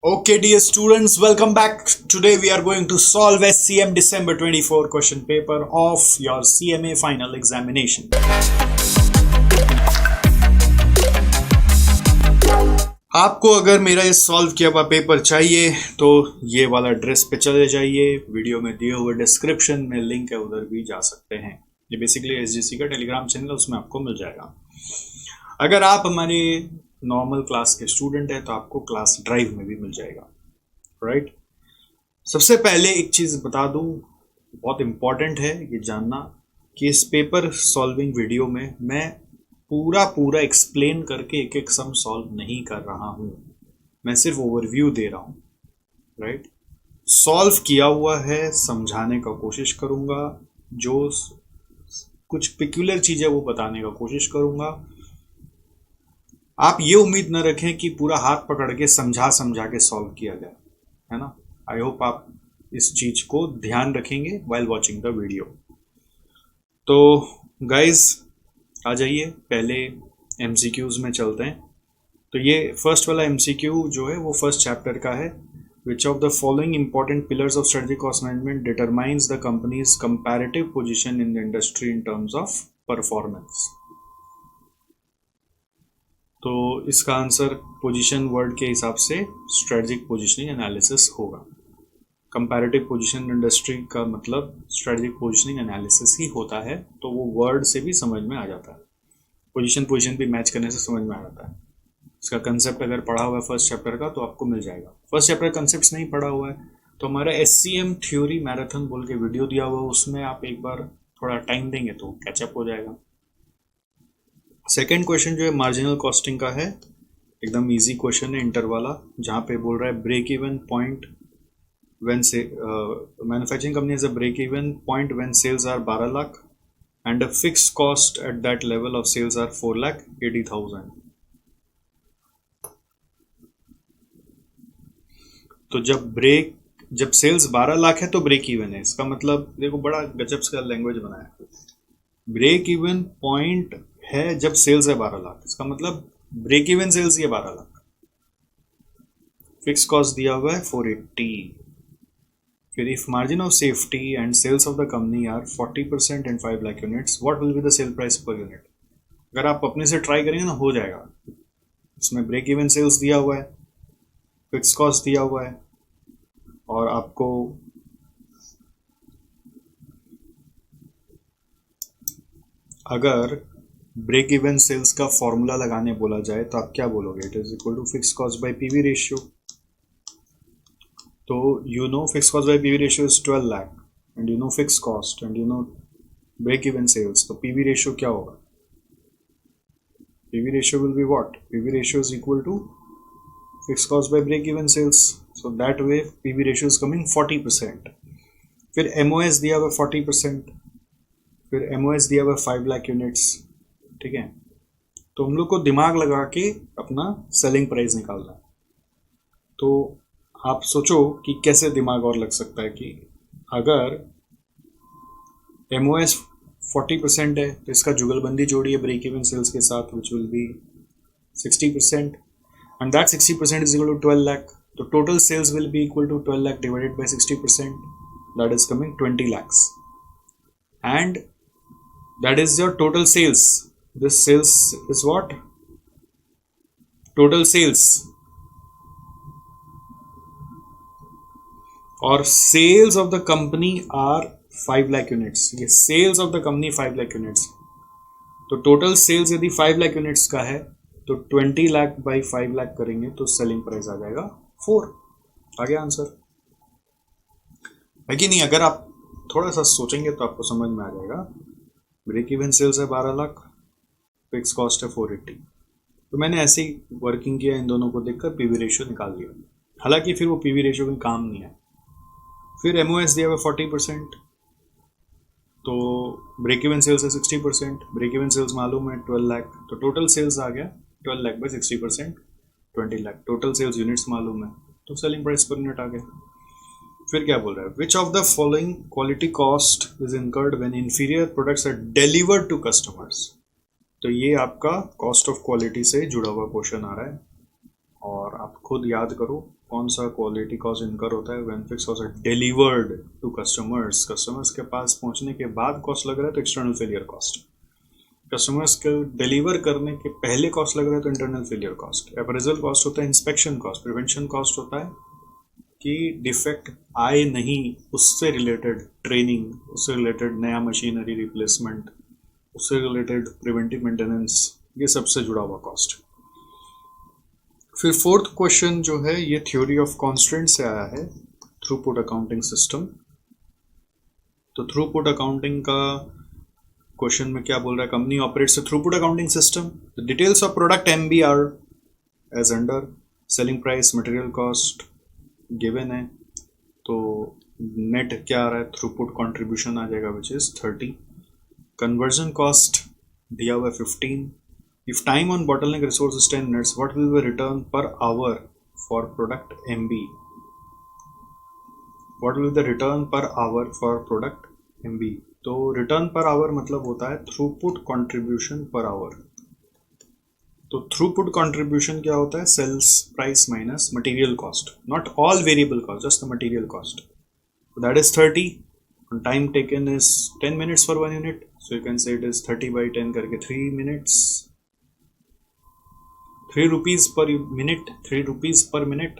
Okay, dear students, welcome back. Today we are going to solve SCM December 24 question paper of your CMA final examination. आपको अगर मेरा ये solve किया हुआ paper चाहिए तो ये वाला एड्रेस पे चले जाइए, वीडियो में दिए हुए डिस्क्रिप्शन में लिंक है, उधर भी जा सकते हैं। ये बेसिकली एसजीसी का टेलीग्राम चैनल, उसमें आपको मिल जाएगा। अगर आप हमारे नॉर्मल क्लास के स्टूडेंट हैं तो आपको क्लास ड्राइव में भी मिल जाएगा, राइट। सबसे पहले एक चीज़ बता दूं, बहुत इम्पॉर्टेंट है ये जानना कि इस पेपर सॉल्विंग वीडियो में मैं पूरा एक्सप्लेन करके एक एक सम सॉल्व नहीं कर रहा हूँ, मैं सिर्फ ओवरव्यू दे रहा हूँ, राइट। सॉल्व किया हुआ है समझाने का कोशिश करूँगा, जो कुछ पिक्यूलर चीज़ें वो बताने का कोशिश करूँगा। आप ये उम्मीद न रखें कि पूरा हाथ पकड़ के समझा के सॉल्व किया जाए, है ना। आई होप आप इस चीज़ को ध्यान रखेंगे वाइल वॉचिंग द वीडियो। तो गाइज आ जाइए, पहले एमसीक्यूज़ में चलते हैं। तो ये फर्स्ट वाला एमसीक्यू जो है वो फर्स्ट चैप्टर का है। Which of the following important pillars of strategic cost management determines the companies comparative position in the industry in terms of performance. तो इसका आंसर पोजीशन वर्ड के हिसाब से स्ट्रेटेजिक पोजीशनिंग एनालिसिस होगा। कंपैरेटिव पोजीशन इंडस्ट्री का मतलब strategic positioning analysis ही होता है, तो वो वर्ड से भी समझ में आ जाता है। पोजीशन भी मैच करने से समझ में आ जाता है। इसका कंसेप्ट अगर पढ़ा हुआ है फर्स्ट चैप्टर का तो आपको मिल जाएगा। फर्स्ट चैप्टर कंसेप्ट नहीं पढ़ा हुआ है तो हमारा SCM थ्योरी मैराथन बोल के वीडियो दिया हुआ है, उसमें आप एक बार थोड़ा टाइम देंगे तो कैचअप हो जाएगा। सेकेंड क्वेश्चन जो है मार्जिनल कॉस्टिंग का है, एकदम इजी क्वेश्चन है इंटर वाला, जहाँ पे बोल रहा है break even point when say manufacturing company has a break even point when sales are 12 lakh and a fixed cost at that level of sales are 4,80,000। तो जब सेल्स 12 लाख है तो ब्रेक इवन है। इसका मतलब देखो, बड़ा गजब का लैंग्वेज बनाया। ब्रेक इवन पॉइंट है जब सेल्स है 12 लाख, इसका मतलब ब्रेक इवन सेल्स ही है 12 लाख। फिक्स कॉस्ट दिया हुआ है 480। फिर if margin of safety and sales of the company are 40% and 5 lakh units, what will be the sale price per unit? अगर आप अपने से ट्राई करेंगे ना हो जाएगा। इसमें ब्रेक इवन सेल्स दिया हुआ है, फिक्स कॉस्ट दिया हुआ है, और आपको अगर ब्रेक इवन सेल्स का फॉर्मूला लगाने बोला जाए तो आप क्या बोलोगे? It is equal to fix cost by PV ratio. तो you know fixed cost by PV ratio is 12 lakh and you know fixed cost and you know break even sales, तो PV ratio क्या होगा? PV ratio will be what? PV ratio is equal to fixed cost by break even sales, so that way PV ratio is coming 40%। फिर MOS दिया हुआ 40%, फिर MOS दिया हुआ 5 lakh units, ठीक है। तो हम लोग को दिमाग लगा के अपना सेलिंग प्राइस निकालना है। तो आप सोचो कि कैसे दिमाग और लग सकता है कि अगर MOS 40% है तो इसका जुगलबंदी जोड़िए ब्रेक इवन सेल्स के साथ, which will be 60%, and that 60% is equal to 12 lakh. तो total sales will be equal to 12 lakh divided by 60%, that is coming 20 lakhs, and that is your total sales. This sales is what? Total sales. और sales of the company are 5 lakh units. ये sales of the company 5 lakh units, तो total sales यदि 5 lakh units का है तो 20 lakh by 5 lakh करेंगे तो selling price आ जाएगा 4। आ गया आंसर, है कि नहीं? अगर आप थोड़ा सा सोचेंगे तो आपको समझ में आ जाएगा। ब्रेक इवन सेल्स है 12 लाख, फिक्स कॉस्ट है 480। तो मैंने ऐसे ही वर्किंग किया, इन दोनों को देखकर पीवी रेशियो निकाल दिया। हालांकि फिर वो पीवी रेशियो कोई काम नहीं है। फिर MOS दिया हुआ 40%, तो ब्रेक इवन सेल्स है 60%। ब्रेक इवन सेल्स मालूम है 12 लाख, तो टोटल सेल्स आ गया 12 lakh by 60%, 20 lakh. Total sales units मालूम है तो सेलिंग प्राइस पर यूनिट आ गया। फिर क्या बोल रहा है? Which of the following quality cost is incurred when inferior products are delivered to customers. तो ये आपका कॉस्ट ऑफ क्वालिटी से जुड़ा हुआ क्वेश्चन आ रहा है, और आप खुद याद करो कौन सा क्वालिटी कॉस्ट इनकर होता है when fix cost are delivered to customers, customers के पास पहुंचने के बाद कॉस्ट लग रहा है तो एक्सटर्नल फेलियर कॉस्ट, कस्टमर्स को डिलीवर करने के पहले कॉस्ट लग रहा है तो internal failure cost, appraisal cost होता है इंस्पेक्शन कॉस्ट, प्रिवेंशन कॉस्ट होता है कि डिफेक्ट आए नहीं उससे रिलेटेड ट्रेनिंग, उससे रिलेटेड नया मशीनरी रिप्लेसमेंट, उससे रिलेटेड प्रिवेंटिव मेंटेनेंस, ये सबसे जुड़ा हुआ कॉस्ट। फिर फोर्थ क्वेश्चन जो है ये थ्योरी ऑफ कॉन्स्टेंट से आया है, थ्रूपुट अकाउंटिंग सिस्टम। तो थ्रूपुट अकाउंटिंग का क्वेश्चन में क्या बोल रहा है, company operates a throughput accounting system, the details of product MB are as under, selling price, material cost given है, तो नेट क्या आ रहा है, थ्रूपुट कंट्रीब्यूशन आ जाएगा विच इज 30, कन्वर्जन कॉस्ट दिया हुआ है 15, if time on bottleneck resource is 10 minutes what will be the return per hour for product MB, what will be the return per hour for product MB, तो return per hour मतलब होता है throughput contribution per hour, तो throughput contribution क्या होता है, sales price minus material cost, not all variable cost just the material cost, that is 30, time taken is 10 minutes for 1 unit, so you can say it is 30/10 करके 3 minutes, 3 rupees पर minute, 3 rupees पर minute,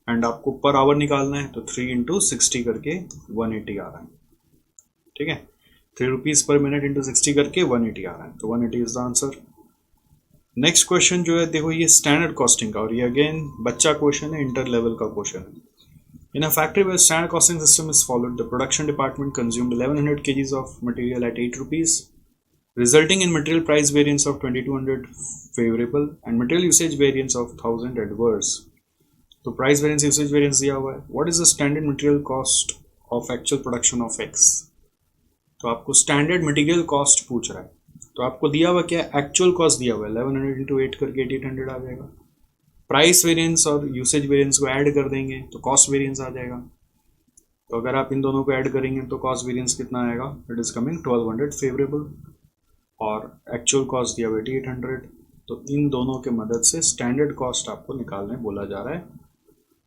and आपको per hour निकालना है तो 3 into 60 करके 180 आ रहा है, ठीक है, 3 रुपीज़ पर मिनट इंटू 60 करके 180 आ रहा है, तो 180 is the answer. Next question जो है देखो ये स्टैंडर्ड कॉस्टिंग का, और ये अगेन बच्चा क्वेश्चन है, इंटर लेवल का क्वेश्चन है। In a factory where standard costing system is followed, the production department consumed 1100 kgs of material at 8 rupees, resulting in material price variance of 2200 favorable and material usage variance of 1000 adverse, तो price variance usage variance दिया हुआ है, what is the standard material cost of actual production of X, तो आपको standard material cost पूछ रहा है, तो आपको दिया हुआ क्या है, actual cost दिया हुआ है 1100 into 8 करके 8800 आ जाएगा, price variance और usage variance को ऐड कर देंगे तो cost variance आ जाएगा, तो अगर आप इन दोनों को ऐड करेंगे तो cost variance कितना आएगा, it is coming 1200 favorable, और एक्चुअल कॉस्ट दिया हुआ 8800, तो इन दोनों के मदद से स्टैंडर्ड कॉस्ट आपको निकालने बोला जा रहा है।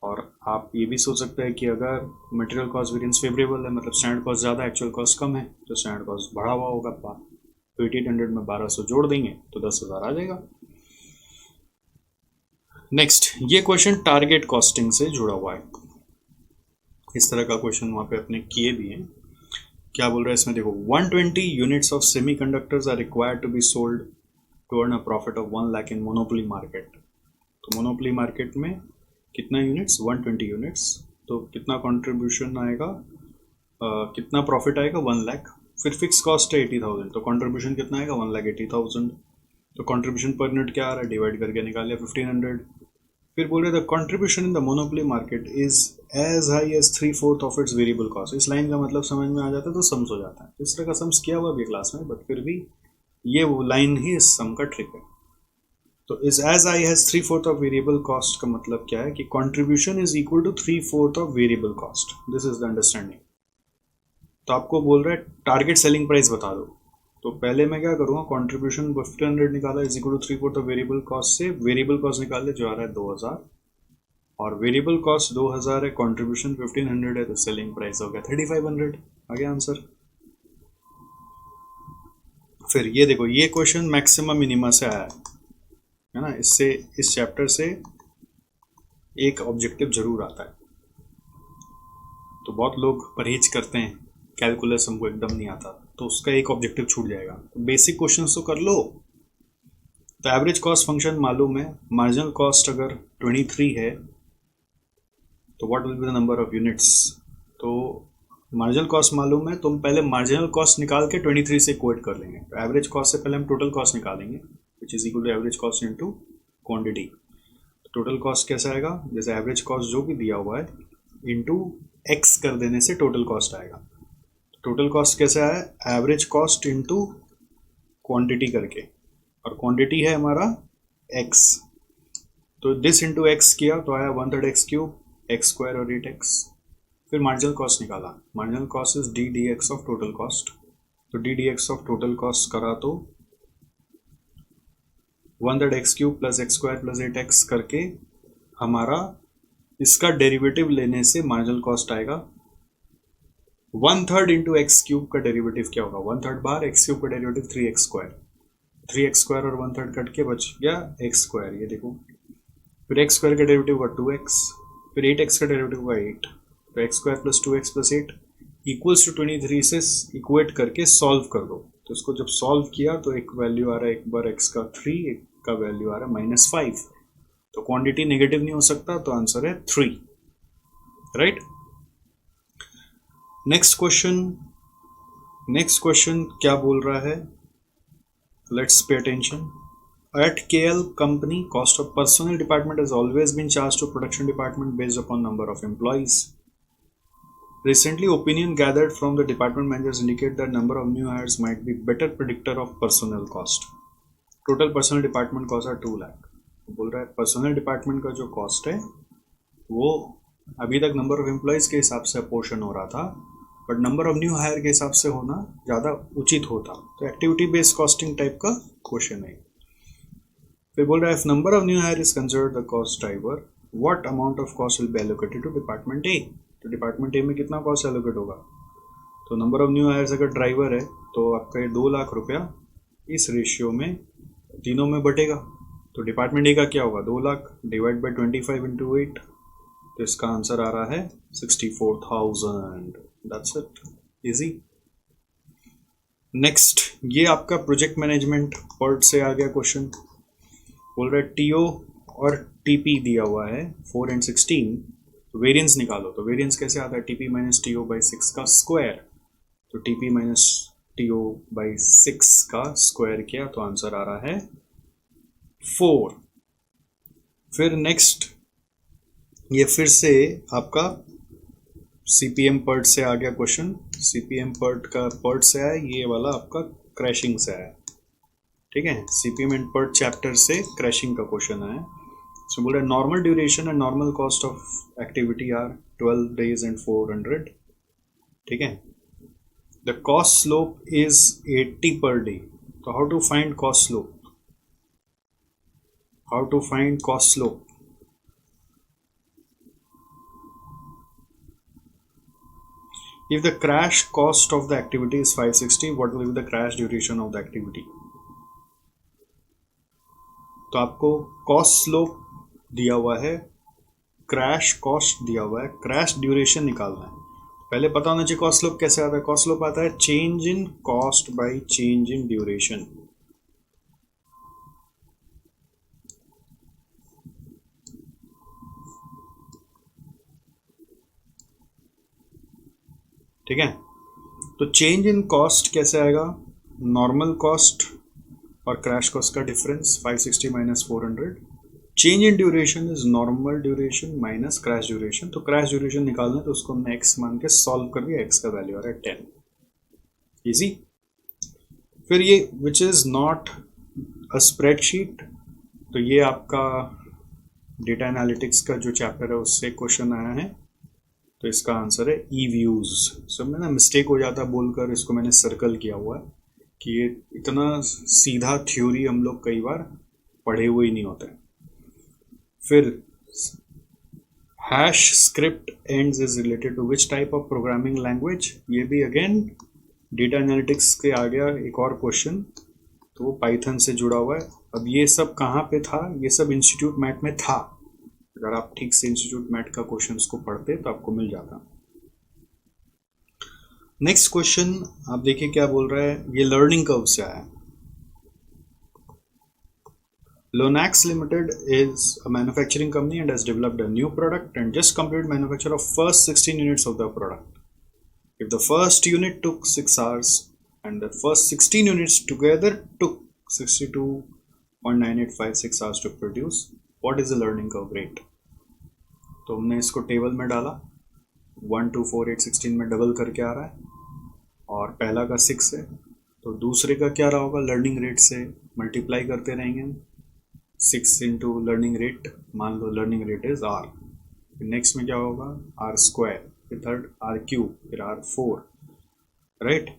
और आप ये भी सोच सकते हैं कि अगर मटेरियल कॉस्ट वेरिएंस फेवरेबल है मतलब स्टैंडर्ड कॉस्ट ज़्यादा एक्चुअल कॉस्ट कम है, तो स्टैंडर्ड कॉस्ट बढ़ा हुआ होगा, तो 8800 में 1200 जोड़ देंगे तो 10,000 आ जाएगा। नेक्स्ट ये क्वेश्चन टारगेट कॉस्टिंग से जुड़ा हुआ है, इस तरह का क्वेश्चन वहाँ पे अपने किए भी हैं। क्या बोल रहा है इसमें देखो, 120 units of semiconductors are required to be sold to earn a profit of 1 lakh in monopoly market, तो मोनोपोली मार्केट में कितना यूनिट्स, 120 यूनिट्स, तो कितना कंट्रीब्यूशन आएगा, कितना प्रॉफिट आएगा 1 लाख, फिर फिक्स कॉस्ट है 80,000, तो कंट्रीब्यूशन कितना आएगा 1,80,000, तो कंट्रीब्यूशन पर यूनिट क्या आ रहा है, डिवाइड करके निकाल लिया 1500, फिर बोल रहे the contribution in the monopoly market is as high as 3/4 of its variable cost, इस लाइन का मतलब समझ में आ जाता है तो सम्स हो जाता है, इस तरह का सम्स किया हुआ भी क्लास में, बट फिर भी ये वो लाइन ही इस सम का ट्रिक है। तो is as high as 3/4 of variable cost का मतलब क्या है कि contribution is equal to 3/4 of variable cost, this is the understanding. तो आपको बोल रहा है टारगेट सेलिंग प्राइस बता दो, तो पहले मैं क्या करूँगा, कंट्रीब्यूशन 1500 निकाला is equal to 3/4 of variable cost से वेरिएबल कॉस्ट निकाल ले जो आ रहा है 2000, और वेरिएबल कॉस्ट 2000 है, कंट्रीब्यूशन 1500 है, तो सेलिंग प्राइस हो गया 3500, आ गया आंसर। फिर ये देखो ये क्वेश्चन मैक्सिमा मिनिमा से आया है ना, इससे इस चैप्टर से एक ऑब्जेक्टिव जरूर आता है, तो बहुत लोग परहेज करते हैं, कैलकुलस हमको एकदम नहीं आता, तो उसका एक ऑब्जेक्टिव छूट जाएगा, तो बेसिक क्वेश्चन तो कर लो। तो एवरेज कॉस्ट फंक्शन मालूम है, मार्जिनल कॉस्ट अगर 23 है तो what will be the number of units, तो मार्जिनल कॉस्ट मालूम है, तो हम पहले मार्जिनल कॉस्ट निकाल के 23 से कोट कर लेंगे, तो एवरेज कॉस्ट से पहले हम टोटल कॉस्ट निकालेंगे which is equal to average cost into quantity. Total cost कैसा आएगा, जैसे एवरेज कॉस्ट जो भी दिया हुआ है इनटू एक्स कर देने से टोटल कॉस्ट आएगा, टोटल कॉस्ट कैसे आया, एवरेज कॉस्ट इनटू क्वांटिटी करके, और क्वांटिटी है हमारा एक्स, तो दिस इंटू एक्स किया तो आया 1/3 एक्स क्यूब, एक्स स्क्वायर और 8x, फिर मार्जिनल कॉस्ट निकाला, marginal cost is D D X of total cost, तो D D X of total cost करा तो 1/3 X cube plus X square plus 8x करके हमारा इसका डेरिवेटिव लेने से मार्जिनल कॉस्ट आएगा 1/3 इंटू एक्स क्यूब का डेरिवेटिव क्या होगा, 1/3 बार एक्स क्यूब का डेरिवेटिव 3x², 3x² और 1/3 कट के बच गया x², ये देखो। फिर x² का डेरिवेटिव होगा 2x, फिर 8x का डेरिवेटिव होगा 8, तो x² plus 2x plus 8 equals to 23 से इक्वेट करके सॉल्व कर दो। तो इसको जब सॉल्व किया तो एक वैल्यू आ रहा है, एक बार x का 3, एक का वैल्यू आ रहा है -5, तो क्वांटिटी नेगेटिव नहीं हो सकता, तो आंसर है 3, राइट। नेक्स्ट क्वेश्चन क्या बोल रहा है, let's pay attention. At KL company, cost of personnel department has always been charged to production department based upon number of employees. Recently, opinion gathered from the department managers indicate that number of new hires might be better predictor of personnel cost. Total personnel department costs are 2 lakh. बोल रहा है personal department का जो cost है वो अभी तक number of employees के हिसाब से अपोर्शन हो रहा था, but number of new hire के हिसाब से होना ज़्यादा उचित होता। तो एक्टिविटी बेस्ड कॉस्टिंग टाइप का क्वेश्चन है। फिर बोल रहा है, if number of new hire is considered the cost driver, what amount of cost will be allocated to department A. तो डिपार्टमेंट ए में कितना कॉस्ट एलोकेट होगा, तो नंबर ऑफ न्यू हायर्स अगर ड्राइवर है तो आपका ये 2 लाख रुपया इस रेशियो में तीनों में बटेगा। तो डिपार्टमेंट ए का क्या होगा, 2 लाख डिवाइड बाई 25 इंटू 8, तो इसका आंसर आ रहा है 64,000। That's it, easy. नेक्स्ट, ये आपका प्रोजेक्ट मैनेजमेंट पार्ट से आ गया क्वेश्चन। बोल रहा है टीओ और टीपी दिया हुआ है 4 and 16, तो वेरिएंस निकालो। तो वेरिएंस कैसे आता है, टीपी माइनस टीओ बाई 6 का स्क्वायर, तो टीपी माइनस टीओ बाई 6 का स्क्वायर किया तो आंसर आ रहा है 4। फिर नेक्स्ट, ये फिर से आपका सीपीएम पर्ट से आ गया क्वेश्चन। सीपीएम पर्ट से आया, ये वाला आपका क्रैशिंग से आया, ठीक है। सीपीएम एंड पर्ट चैप्टर से क्रैशिंग का क्वेश्चन है। सो बोल रहा है normal duration and normal cost of activity are 12 days and 400, ठीक है। The cost slope is 80 per day. तो how to find cost slope, how to find cost slope, if the crash cost of the activity is 560, what will be the crash duration of the activity। तो आपको cost slope दिया हुआ है, crash cost दिया हुआ है, crash duration निकालना है। पहले पता होना चाहिए कॉस्ट स्लोप कैसे आता है। कॉस्ट स्लोप आता है change in cost by change in duration. ठीक है, तो चेंज इन कॉस्ट कैसे आएगा, नॉर्मल कॉस्ट और क्रैश कॉस्ट का difference 560 minus 400। Change in duration is normal duration minus crash duration. तो क्रैश ड्यूरेशन निकालना है तो उसको हमने एक्स मान के सॉल्व कर दिया, एक्स का वैल्यू आ रहा है 10, इजी। फिर ये which is not a spreadsheet, तो ये आपका डेटा एनालिटिक्स का जो चैप्टर है उससे क्वेश्चन आया है, तो इसका आंसर है ई व्यूज। सब में ना मिस्टेक हो जाता है बोलकर, इसको मैंने सर्कल किया हुआ है कि ये इतना सीधा थ्योरी हम लोग कई बार पढ़े हुए ही नहीं होते। फिर hash script ends is related to which type of programming language, ये भी अगेन डेटा एनालिटिक्स के आ गया एक और क्वेश्चन, तो वो पाइथन से जुड़ा हुआ है। अब ये सब कहाँ पे था, ये सब इंस्टीट्यूट मैट में था। अगर आप ठीक से इंस्टीट्यूट मैट का क्वेश्चन को पढ़ते तो आपको मिल जाता। नेक्स्ट क्वेश्चन आप देखिए क्या बोल रहा है, ये लर्निंग कर्व से आया। Lonax Limited is a manufacturing company and has developed a new product and just completed manufacture of first 16 units of the product. If the first unit took 6 hours and the first 16 units together took 62.9856 hours to produce, what is the learning curve rate? तो हमने इसको table में डाला, 1 2 4 8 16 में double करके आ रहा है, और पहला का 6 है तो दूसरे का क्या रहा होगा, लर्निंग रेट से मल्टीप्लाई करते रहेंगे हम। 6 इंटू लर्निंग रेट, मान लो लर्निंग रेट इज आर, फिर नेक्स्ट में क्या होगा आर स्क्वायर, फिर थर्ड आर क्यूब, फिर आर 4, राइट।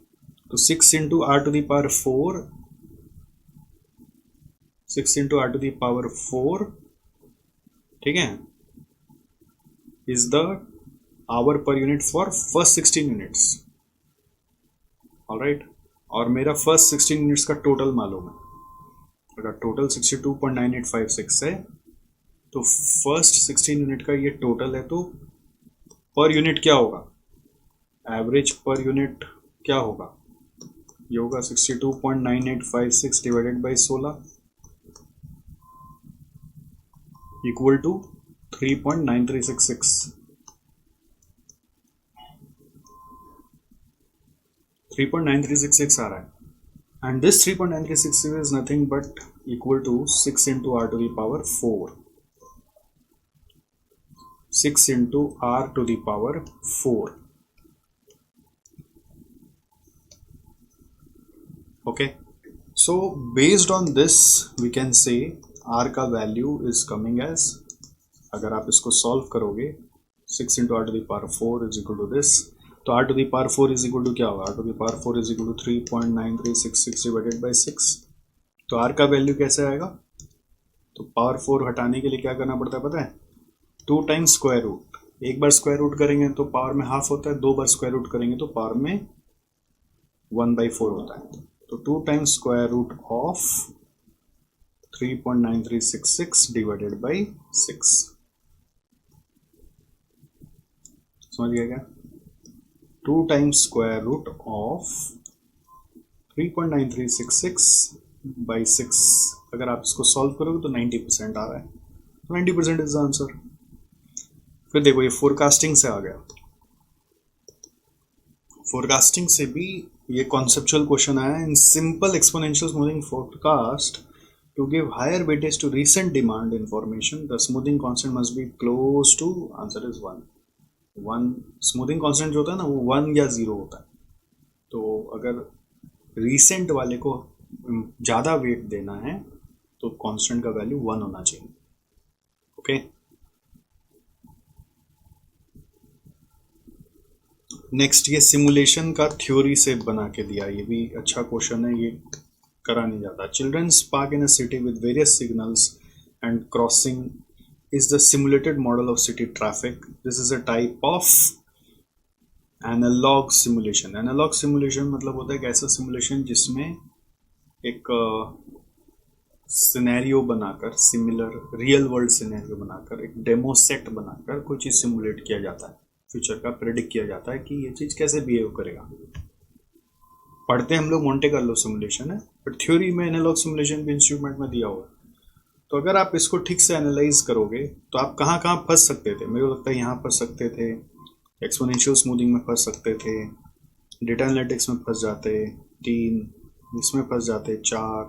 तो 6 into R to the power 4, 6 into R to the power 4, ठीक है, is the hour per unit for first 16 units. Alright, और मेरा फर्स्ट 16 यूनिट्स का टोटल मालूम है. अगर टोटल 62.9856 है तो फर्स्ट 16 यूनिट का ये टोटल है, तो पर यूनिट क्या होगा, एवरेज पर यूनिट क्या होगा, ये होगा 62.9856 डिवाइडेड बाई 16 इक्वल टू 3.9366. 3.9366 आ रहा है. And this 3.9366 is nothing but equal to 6 into r to the power 4. 6 into r to the power 4. Okay. So based on this we can say r का value is coming as, अगर आप इसको solve करोगे 6 into r to the power 4 is equal to this, तो r to the power 4 is equal to क्या होगा, r to the power 4 is equal to 3.9366 divided by 6. तो r का value कैसे आएगा, तो पावर 4 हटाने के लिए क्या करना पड़ता है पता है, 2 टाइम्स स्क्वायर रूट. एक बार स्क्वायर रूट करेंगे तो पावर में हाफ होता है, 2 बार स्क्वायर रूट करेंगे तो पावर में 1/4 होता है. तो 2 times square root of 3.9366 divided by 6. समझ गया क्या, 2 times square root of 3.9366 by 6. अगर आप इसको सॉल्व करोगे तो 90% आ रहा है. 90% इज द आंसर. फिर देखो ये फोरकास्टिंग से आ गया. फोरकास्टिंग से भी ये कॉन्सेप्चुअल क्वेश्चन आया. In simple exponential smoothing forecast to give higher weightage to recent demand information the smoothing constant must be close to, answer is 1. Smoothing constant जो होता है ना वो 1 या 0 होता है. तो अगर रीसेंट वाले को ज़्यादा वेट देना है तो कांस्टेंट का वैल्यू 1 होना चाहिए. ओके. नेक्स्ट ये सिमुलेशन का थ्योरी से बना के दिया. ये भी अच्छा क्वेश्चन है, ये करा नहीं जाता. Children's park in a city with various signals and crossing is the simulated model of city traffic. This is a type of analog simulation. Analog simulation मतलब होता है एक ऐसा सिमुलेशन जिसमें एक सिनेरियो बनाकर, सिमिलर रियल वर्ल्ड सिनेरियो बनाकर, एक डेमो सेट बनाकर कोई चीज़ सिमुलेट किया जाता है, फ्यूचर का प्रेडिक्ट किया जाता है कि ये चीज़ कैसे बिहेव करेगा. पढ़ते हम लोग मोंटे कार्लो सिमुलेशन है, बट थ्योरी में एनालॉग सिमुलेशन भी इंस्ट्रूमेंट में दिया हुआ है. तो अगर आप इसको ठीक से एनालाइज करोगे तो आप कहाँ कहाँ फंस सकते थे. मेरे को लगता है यहाँ फंस सकते थे, एक्सपोनेंशियल स्मूथिंग में फंस सकते थे, डेटा एनालिटिक्स में फंस जाते 3, इसमें फंस जाते 4.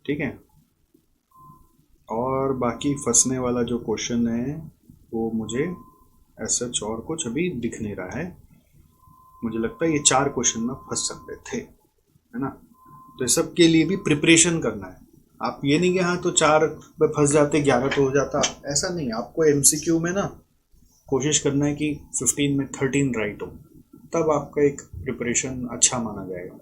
ठीक है. और बाकी फंसने वाला जो क्वेश्चन है वो मुझे ऐसा और कुछ अभी दिख नहीं रहा है. मुझे लगता है ये 4 क्वेश्चन में फंस सकते थे, है ना. तो इस सब के लिए भी प्रिपरेशन करना है. आप ये नहीं कि हाँ तो 4 पे फंस जाते 11 तो हो जाता, ऐसा नहीं. आपको एमसीक्यू में ना कोशिश करना है कि 15 में 13 राइट हो, तब आपका एक प्रिपरेशन अच्छा माना जाएगा.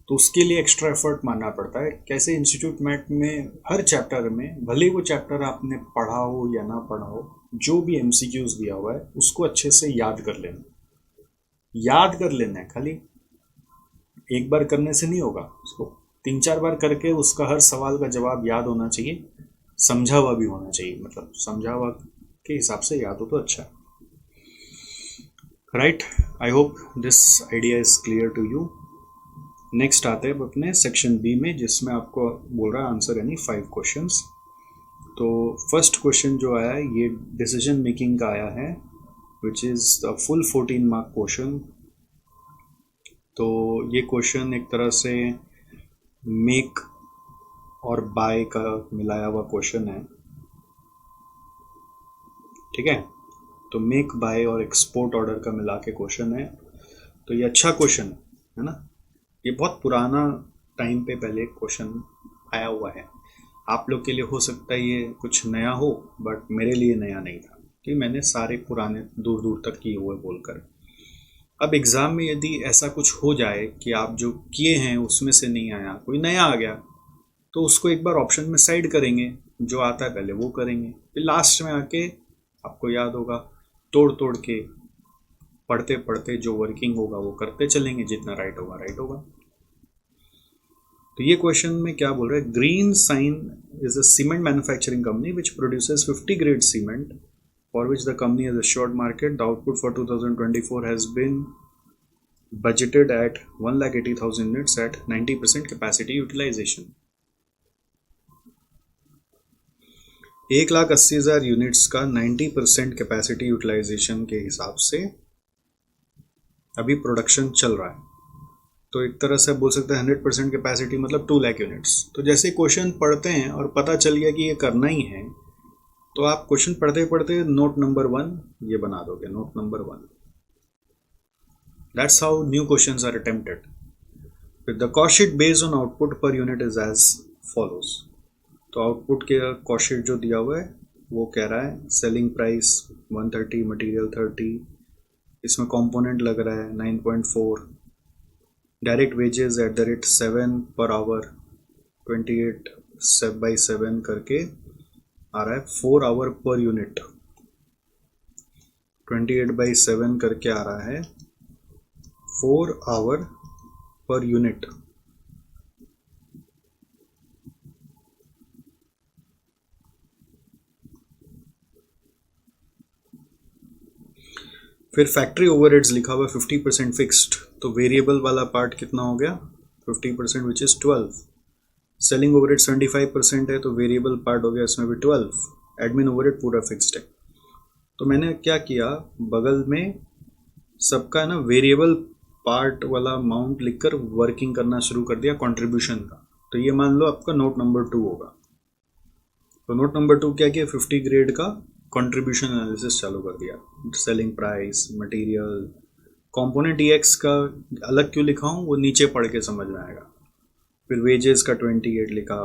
तो उसके लिए एक्स्ट्रा एफर्ट मानना पड़ता है. कैसे, इंस्टीट्यूट मैथ में हर चैप्टर में, भले वो चैप्टर आपने पढ़ा हो या ना पढ़ा हो, जो भी एमसीक्यूज दिया हुआ है उसको अच्छे से याद कर लेना. याद कर लेना है, खाली एक बार करने से नहीं होगा. उसको 3-4 बार करके उसका हर सवाल का जवाब याद होना चाहिए, समझा हुआ भी होना चाहिए. मतलब समझा हुआ के हिसाब से याद हो तो अच्छा है. Right. I hope this idea is clear to you. Next आते हैं अपने सेक्शन बी में, जिसमें आपको बोल रहा है आंसर यानी 5 क्वेश्चंस. तो फर्स्ट क्वेश्चन जो आया है ये डिसीजन मेकिंग का आया है, which is the full 14 mark question. तो ये क्वेश्चन एक तरह से मेक और बाय का मिलाया हुआ क्वेश्चन है. ठीक है. तो मेक, बाय और एक्सपोर्ट ऑर्डर का मिला के क्वेश्चन है. तो ये अच्छा क्वेश्चन है ना. ये बहुत पुराना टाइम पे पहले क्वेश्चन आया हुआ है. आप लोग के लिए हो सकता है ये कुछ नया हो, बट मेरे लिए नया नहीं था कि मैंने सारे पुराने दूर दूर तक किए हुए बोलकर. अब एग्ज़ाम में यदि ऐसा कुछ हो जाए कि आप जो किए हैं उसमें से नहीं आया, कोई नया आ गया, तो उसको एक बार ऑप्शन में साइड करेंगे, जो आता है पहले वो करेंगे, फिर लास्ट में आके आपको याद होगा, तोड़ तोड़ के पढ़ते पढ़ते जो वर्किंग होगा वो करते चलेंगे, जितना राइट होगा राइट होगा। तो ये क्वेश्चन में क्या बोल रहा है, green sign is a cement manufacturing company which produces 50 grade cement for which the company has assured market the output for 2024 has been budgeted at 1,80,000 units at 90% capacity utilization। 1,80,000 units का 90% capacity utilisation के हिसाब से अभी production चल रहा है। तो एक तरह से बोल सकते हैं 100% कैपेसिटी मतलब 2 लाख यूनिट्स। तो जैसे क्वेश्चन पढ़ते हैं और पता चल गया कि ये करना ही है, तो आप क्वेश्चन पढ़ते पढ़ते नोट नंबर 1 ये बना दोगे, note number 1। That's how new questions are attempted. The cost sheet based on output per unit is as follows। तो आउटपुट के कॉस्ट शीट जो दिया हुआ है वो कह रहा है सेलिंग प्राइस 130, मटेरियल 30, इसमें कंपोनेंट लग रहा है 9.4, direct wages at the rate 7 per hour, 28/7 करके आ रहा है 4 आवर पर यूनिट, 28/7 करके आ रहा है 4 आवर पर यूनिट। फिर फैक्ट्री ओवरहेड्स लिखा हुआ 50% फिक्स्ड, तो वेरिएबल वाला पार्ट कितना हो गया 50% विच इज 12। सेलिंग ओवरहेड 75% है तो वेरिएबल पार्ट हो गया इसमें भी 12। एडमिन ओवरहेड पूरा फिक्स्ड है। तो मैंने क्या किया, बगल में सबका ना वेरिएबल पार्ट वाला अमाउंट लिखकर वर्किंग करना शुरू कर दिया कंट्रीब्यूशन का। तो ये मान लो आपका नोट नंबर 2 होगा। तो नोट नंबर 2 क्या किया, 50 ग्रेड का कंट्रीब्यूशन एनालिसिस चालू कर दिया। Selling price, material, component EX का अलग क्यों लिखा हूँ वो नीचे पढ़ के समझ में आएगा। फिर वेजेस का 28 लिखा,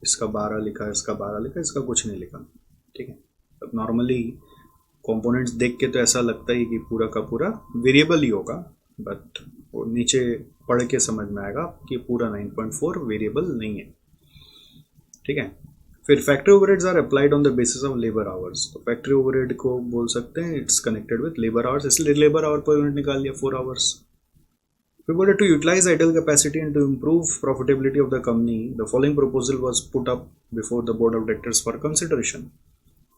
इसका 12 लिखा, इसका 12 लिखा, इसका कुछ नहीं लिखा। ठीक है, अब नॉर्मली कंपोनेंट्स देख के तो ऐसा लगता है कि पूरा का पूरा वेरिएबल ही होगा, बट वो नीचे पढ़ के समझ में आएगा कि पूरा 9.4 वेरिएबल नहीं है। ठीक है, फिर factory overheads are applied on the basis of labour hours. तो फैक्ट्री ओवरहेड को बोल सकते हैं it's connected with labour hours, इसलिए लेबर आवर पर यूनिट निकाल लिया 4 आवर्स। फिर बोले to utilise idle capacity and to improve profitability of the company the following proposal was put up before the board of directors for consideration.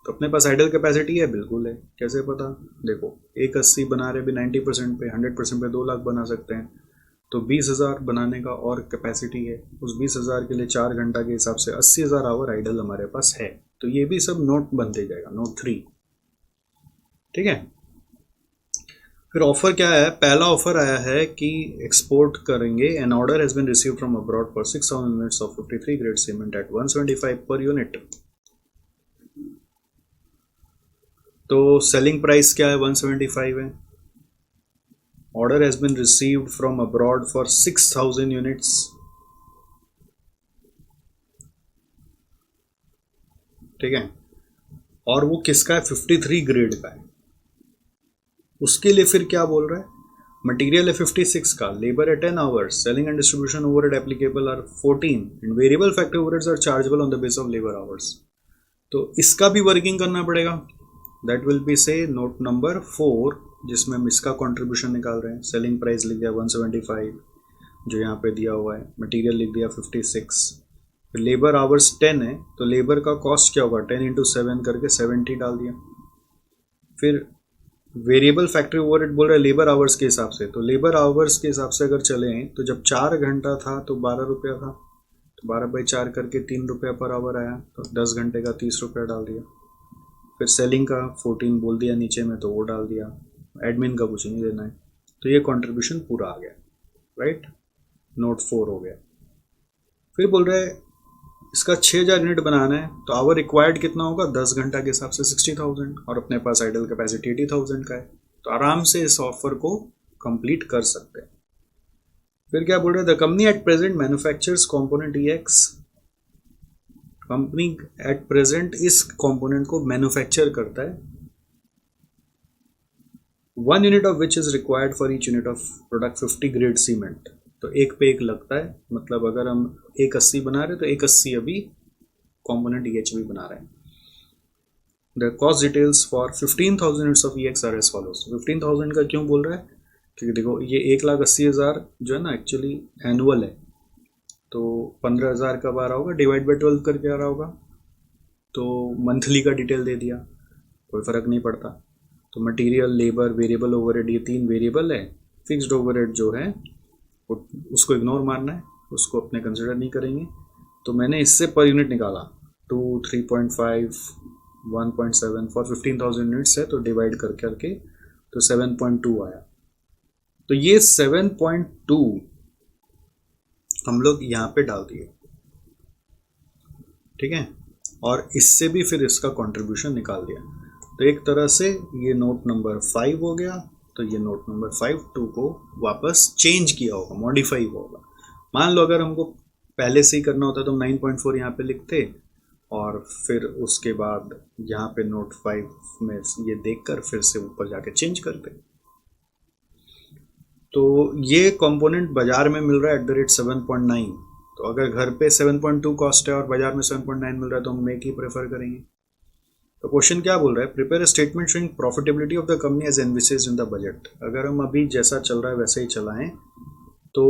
तो अपने पास idle capacity है, बिल्कुल है। कैसे पता, देखो 180 बना रहे भी 90% पे, 100% पे 2 लाख बना सकते हैं। तो 20,000 बनाने का और कैपेसिटी है, उस 20,000 के लिए 4 घंटा के हिसाब से 80,000 आवर आइडल हमारे पास है। तो ये भी सब नोट बनते जाएगा, नोट 3। ठीक है, फिर ऑफर क्या है, पहला ऑफर आया है कि एक्सपोर्ट करेंगे। An order has been received from abroad for 6,000 units of 53 grade cement at 175 per unit. तो सेलिंग प्राइस क्या है, 175 है। Order has been received from abroad for 6,000 units. ठीक है, और वो किसका है, 53 ग्रेड का है। उसके लिए फिर क्या बोल रहा है, मटेरियल है 56 का, लेबर है 10 hours, selling and distribution overhead applicable are 14 and variable factory overheads are chargeable on the base of labour hours. तो इसका भी वर्किंग करना पड़ेगा। That will be say note number 4, जिसमें हम इसका कंट्रीब्यूशन निकाल रहे हैं। सेलिंग प्राइस लिख दिया 175 जो यहाँ पे दिया हुआ है, मटेरियल लिख दिया 56, फिर लेबर आवर्स 10 है, तो लेबर का कॉस्ट क्या होगा 10 × 7 करके 70 डाल दिया। फिर वेरिएबल फैक्ट्री ओवरहेड बोल रहा है लेबर आवर्स के हिसाब से, तो लेबर आवर्स के हिसाब से अगर चलें तो जब 4 घंटा था तो 12 रुपया था, तो 12/4 करके 3 रुपया पर आवर आया, तो 10 घंटे का 30 रुपया डाल दिया। फिर सेलिंग का 14 बोल दिया नीचे में, तो वो डाल दिया। एडमिन का कुछ नहीं देना है। तो ये कंट्रीब्यूशन पूरा आ गया, राइट, नोट 4 हो गया। फिर बोल रहे हैं इसका 6,000 यूनिट बनाना है, तो आवर रिक्वायर्ड कितना होगा, 10 घंटा के हिसाब से 60,000, और अपने पास आइडल कैपेसिटी 80,000 का है, तो आराम से इस ऑफर को कंप्लीट कर सकते हैं। फिर क्या बोल रहे हैं, the company at present manufactures component EX। Company at present इस कंपोनेंट को मैन्युफैक्चर करता है, 1 unit of which is required for each unit of product 50 grade cement. तो एक पे एक लगता है, मतलब अगर हम 180 बना रहे हैं तो 180 अभी कंपोनेंट EH भी बना रहे हैं। The cost details for 15,000 units of EX are as follows. 15,000 का क्यों बोल रहा है? क्योंकि देखो ये 1,80,000 जो है ना एक्चुअली एनुअल है, तो 15,000 कब आ रहा होगा, डिवाइड बाई 12 करके आ रहा होगा, तो मंथली का डिटेल दे दिया, कोई फ़र्क नहीं पड़ता। तो मटेरियल, लेबर, वेरिएबल ओवरहेड, ये 3 वेरिएबल है। फिक्स्ड ओवरहेड जो है उसको इग्नोर मारना है, उसको अपने कंसिडर नहीं करेंगे। तो मैंने इससे पर यूनिट निकाला 2, 3.5, 1.7 फॉर 15,000 यूनिट्स है, तो डिवाइड कर करके तो 7.2 आया। तो ये 7.2 हम लोग यहाँ पे डाल दिए, ठीक है, और इससे भी फिर इसका कंट्रीब्यूशन निकाल दिया। तो एक तरह से ये नोट नंबर 5 हो गया, तो ये नोट नंबर 5 को वापस चेंज किया होगा, मॉडिफाई होगा। मान लो अगर हमको पहले से ही करना होता तो हम 9.4 यहाँ पे लिखते और फिर उसके बाद यहाँ पे नोट 5 में ये देखकर फिर से ऊपर जाके चेंज करते। तो ये कंपोनेंट बाजार में मिल रहा है @7.9, तो अगर घर पे 7.2 कॉस्ट है और बाजार में 7.9 मिल रहा है तो हम मेक ही प्रेफर करेंगे। तो क्वेश्चन क्या बोल रहा है, prepare a statement showing profitability of the company as envisaged in the budget. अगर हम अभी जैसा चल रहा है वैसे ही चलाएं, तो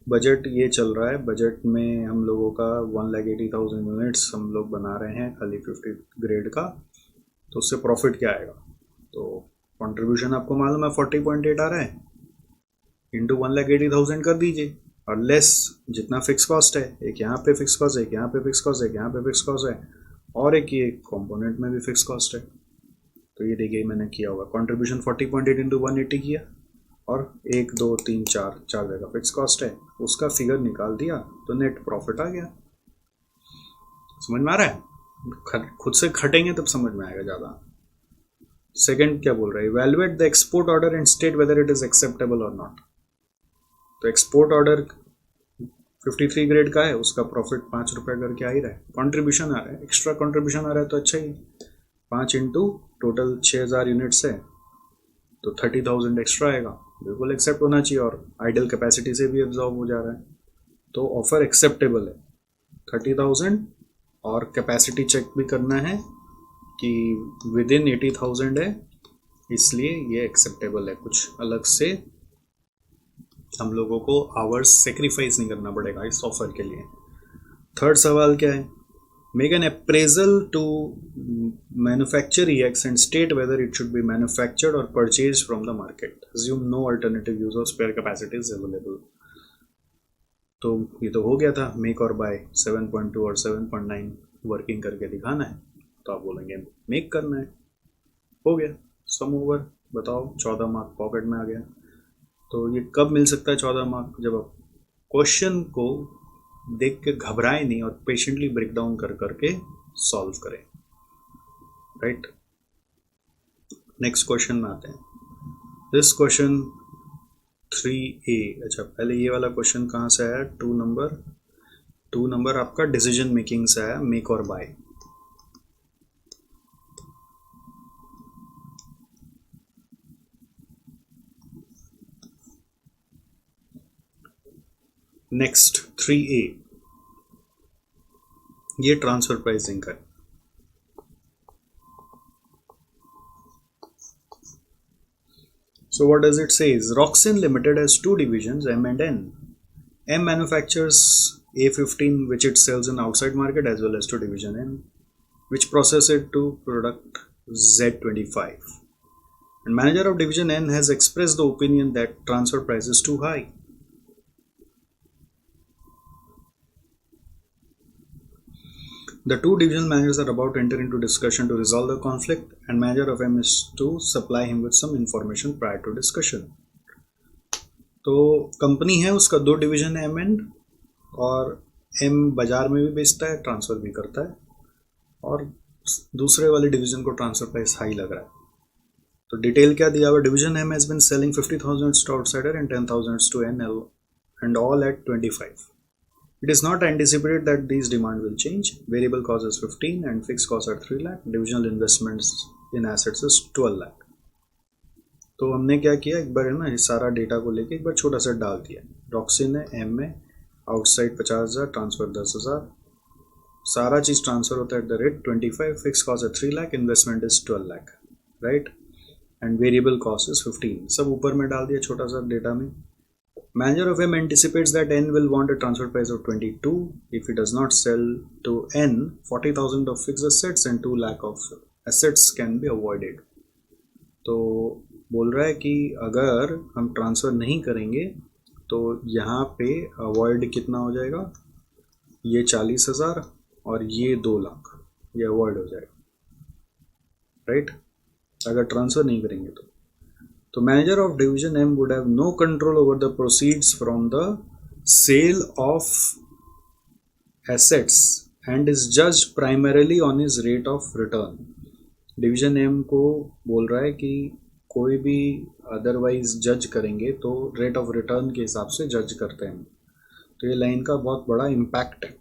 बजट ये चल रहा है, बजट में हम लोगों का 1,80,000 यूनिट्स हम लोग बना रहे हैं खाली 50 ग्रेड का, तो उससे प्रॉफिट क्या आएगा। तो कंट्रीब्यूशन आपको मालूम है 40.8 आ रहा है, इंटू 1,80,000 कर दीजिए, और लेस जितना फिक्स कॉस्ट है, एक यहाँ पे फिक्स कॉस्ट है, एक यहाँ पे फिक्स कॉस्ट है, एक यहाँ पे फिक्स कॉस्ट है, और एक ये कंपोनेंट में भी फिक्स कॉस्ट है। तो ये देखिए मैंने किया होगा, कंट्रीब्यूशन 40.8 इंटू 180 किया, और 1, 2, 3, 4 जगह फिक्स कॉस्ट है, उसका फिगर निकाल दिया, तो नेट प्रॉफिट आ गया। समझ में आ रहा है? खुद से खटेंगे तब समझ में आएगा ज़्यादा। सेकंड क्या बोल रहा है, evaluate the export order and state whether it is acceptable और नॉट। तो एक्सपोर्ट ऑर्डर 53 ग्रेड का है, उसका प्रॉफिट 5 रुपये करके आ ही रहा है, कंट्रीब्यूशन आ रहा है, एक्स्ट्रा कंट्रीब्यूशन आ रहा है, तो अच्छा ही। 5 इंटू टोटल 6,000 यूनिट्स है, तो 30,000 एक्स्ट्रा आएगा, बिल्कुल एक्सेप्ट होना चाहिए, और आइडल कैपेसिटी से भी एब्जॉर्ब हो जा रहा है, तो ऑफर एक्सेप्टेबल है 30,000। और कैपेसिटी चेक भी करना है कि विद इन 80,000 है, इसलिए ये एक्सेप्टेबल है, कुछ अलग से हम लोगों को आवर्स सेक्रीफाइस नहीं करना पड़ेगा इस ऑफर के लिए। थर्ड सवाल क्या है, make an appraisal to manufacture EX and state whether it should be manufactured और purchase from the market, assume no alternative use of spare capacities available. तो ये तो हो गया था, मेक और बाय 7.2 और 7.9 वर्किंग करके दिखाना है, तो आप बोलेंगे मेक करना है, हो गया, सम ओवर। बताओ 14 मार्क पॉकेट में आ गया। तो ये कब मिल सकता है 14 मार्क, जब आप क्वेश्चन को देख के घबराएं नहीं और पेशेंटली ब्रेक डाउन कर करके सॉल्व करें, राइट। नेक्स्ट क्वेश्चन में आते हैं, दिस क्वेश्चन 3A। अच्छा पहले ये वाला क्वेश्चन कहाँ से आया, 2 नंबर आपका डिसीजन मेकिंग से आया, मेक और बाय। नेक्स्ट 3A, ये ट्रांसफर प्राइसिंग का है। So what does it say is Roxin Limited has 2 divisions, M and N. M manufactures A15 which it sells in outside market, as well as to division N which process it to product Z25. And manager of division N has expressed the opinion that transfer price is too high. The 2 division managers are about to enter into discussion to resolve the conflict, and manager of M is to supply him with some information prior to discussion. तो company है, उसका 2 division है, M and, और M बाजार में भी बेचता है, ट्रांसफ़र भी करता है, और दूसरे वाले डिवीजन को ट्रांसफ़र प्राइस हाई लग रहा है। तो डिटेल क्या दिया हुआ, division M has been selling 50,000 to outsider and 10,000 to NL and all at 25. It is not anticipated that these demand will change. Variable cost is 15 and fixed costs are 3 lakh. Divisional investments in assets is 12 lakh. तो हमने क्या किया, एक बार है ना, सारा data को लेके एक बार छोटा सा डाल दिया। रॉक्सिन है M में, आउटसाइड 50,000, ट्रांसफर 10,000, सारा चीज़ ट्रांसफर होता है at the rate 25, fix cost है 3 lakh, investment is 12 lakh, right, and variable cost is 15, सब ऊपर में डाल दिया छोटा सा डेटा में. Manager of M anticipates that N will want a transfer price of 22 if he does not sell to N 40,000 of fixed assets and 2 lakh of assets can be avoided. तो बोल रहा है कि अगर हम ट्रांसफ़र नहीं करेंगे तो यहाँ पे अवॉइड कितना हो जाएगा, ये 40,000 और ये 2 लाख, ये अवॉइड हो जाएगा, राइट, अगर ट्रांसफ़र नहीं करेंगे तो manager of division M would have no control over the proceeds from the sale of assets and is judged primarily on his rate of return. Division M को बोल रहा है कि कोई भी अदरवाइज जज करेंगे तो रेट ऑफ रिटर्न के हिसाब से जज करते हैं. तो ये लाइन का बहुत बड़ा इम्पैक्ट है.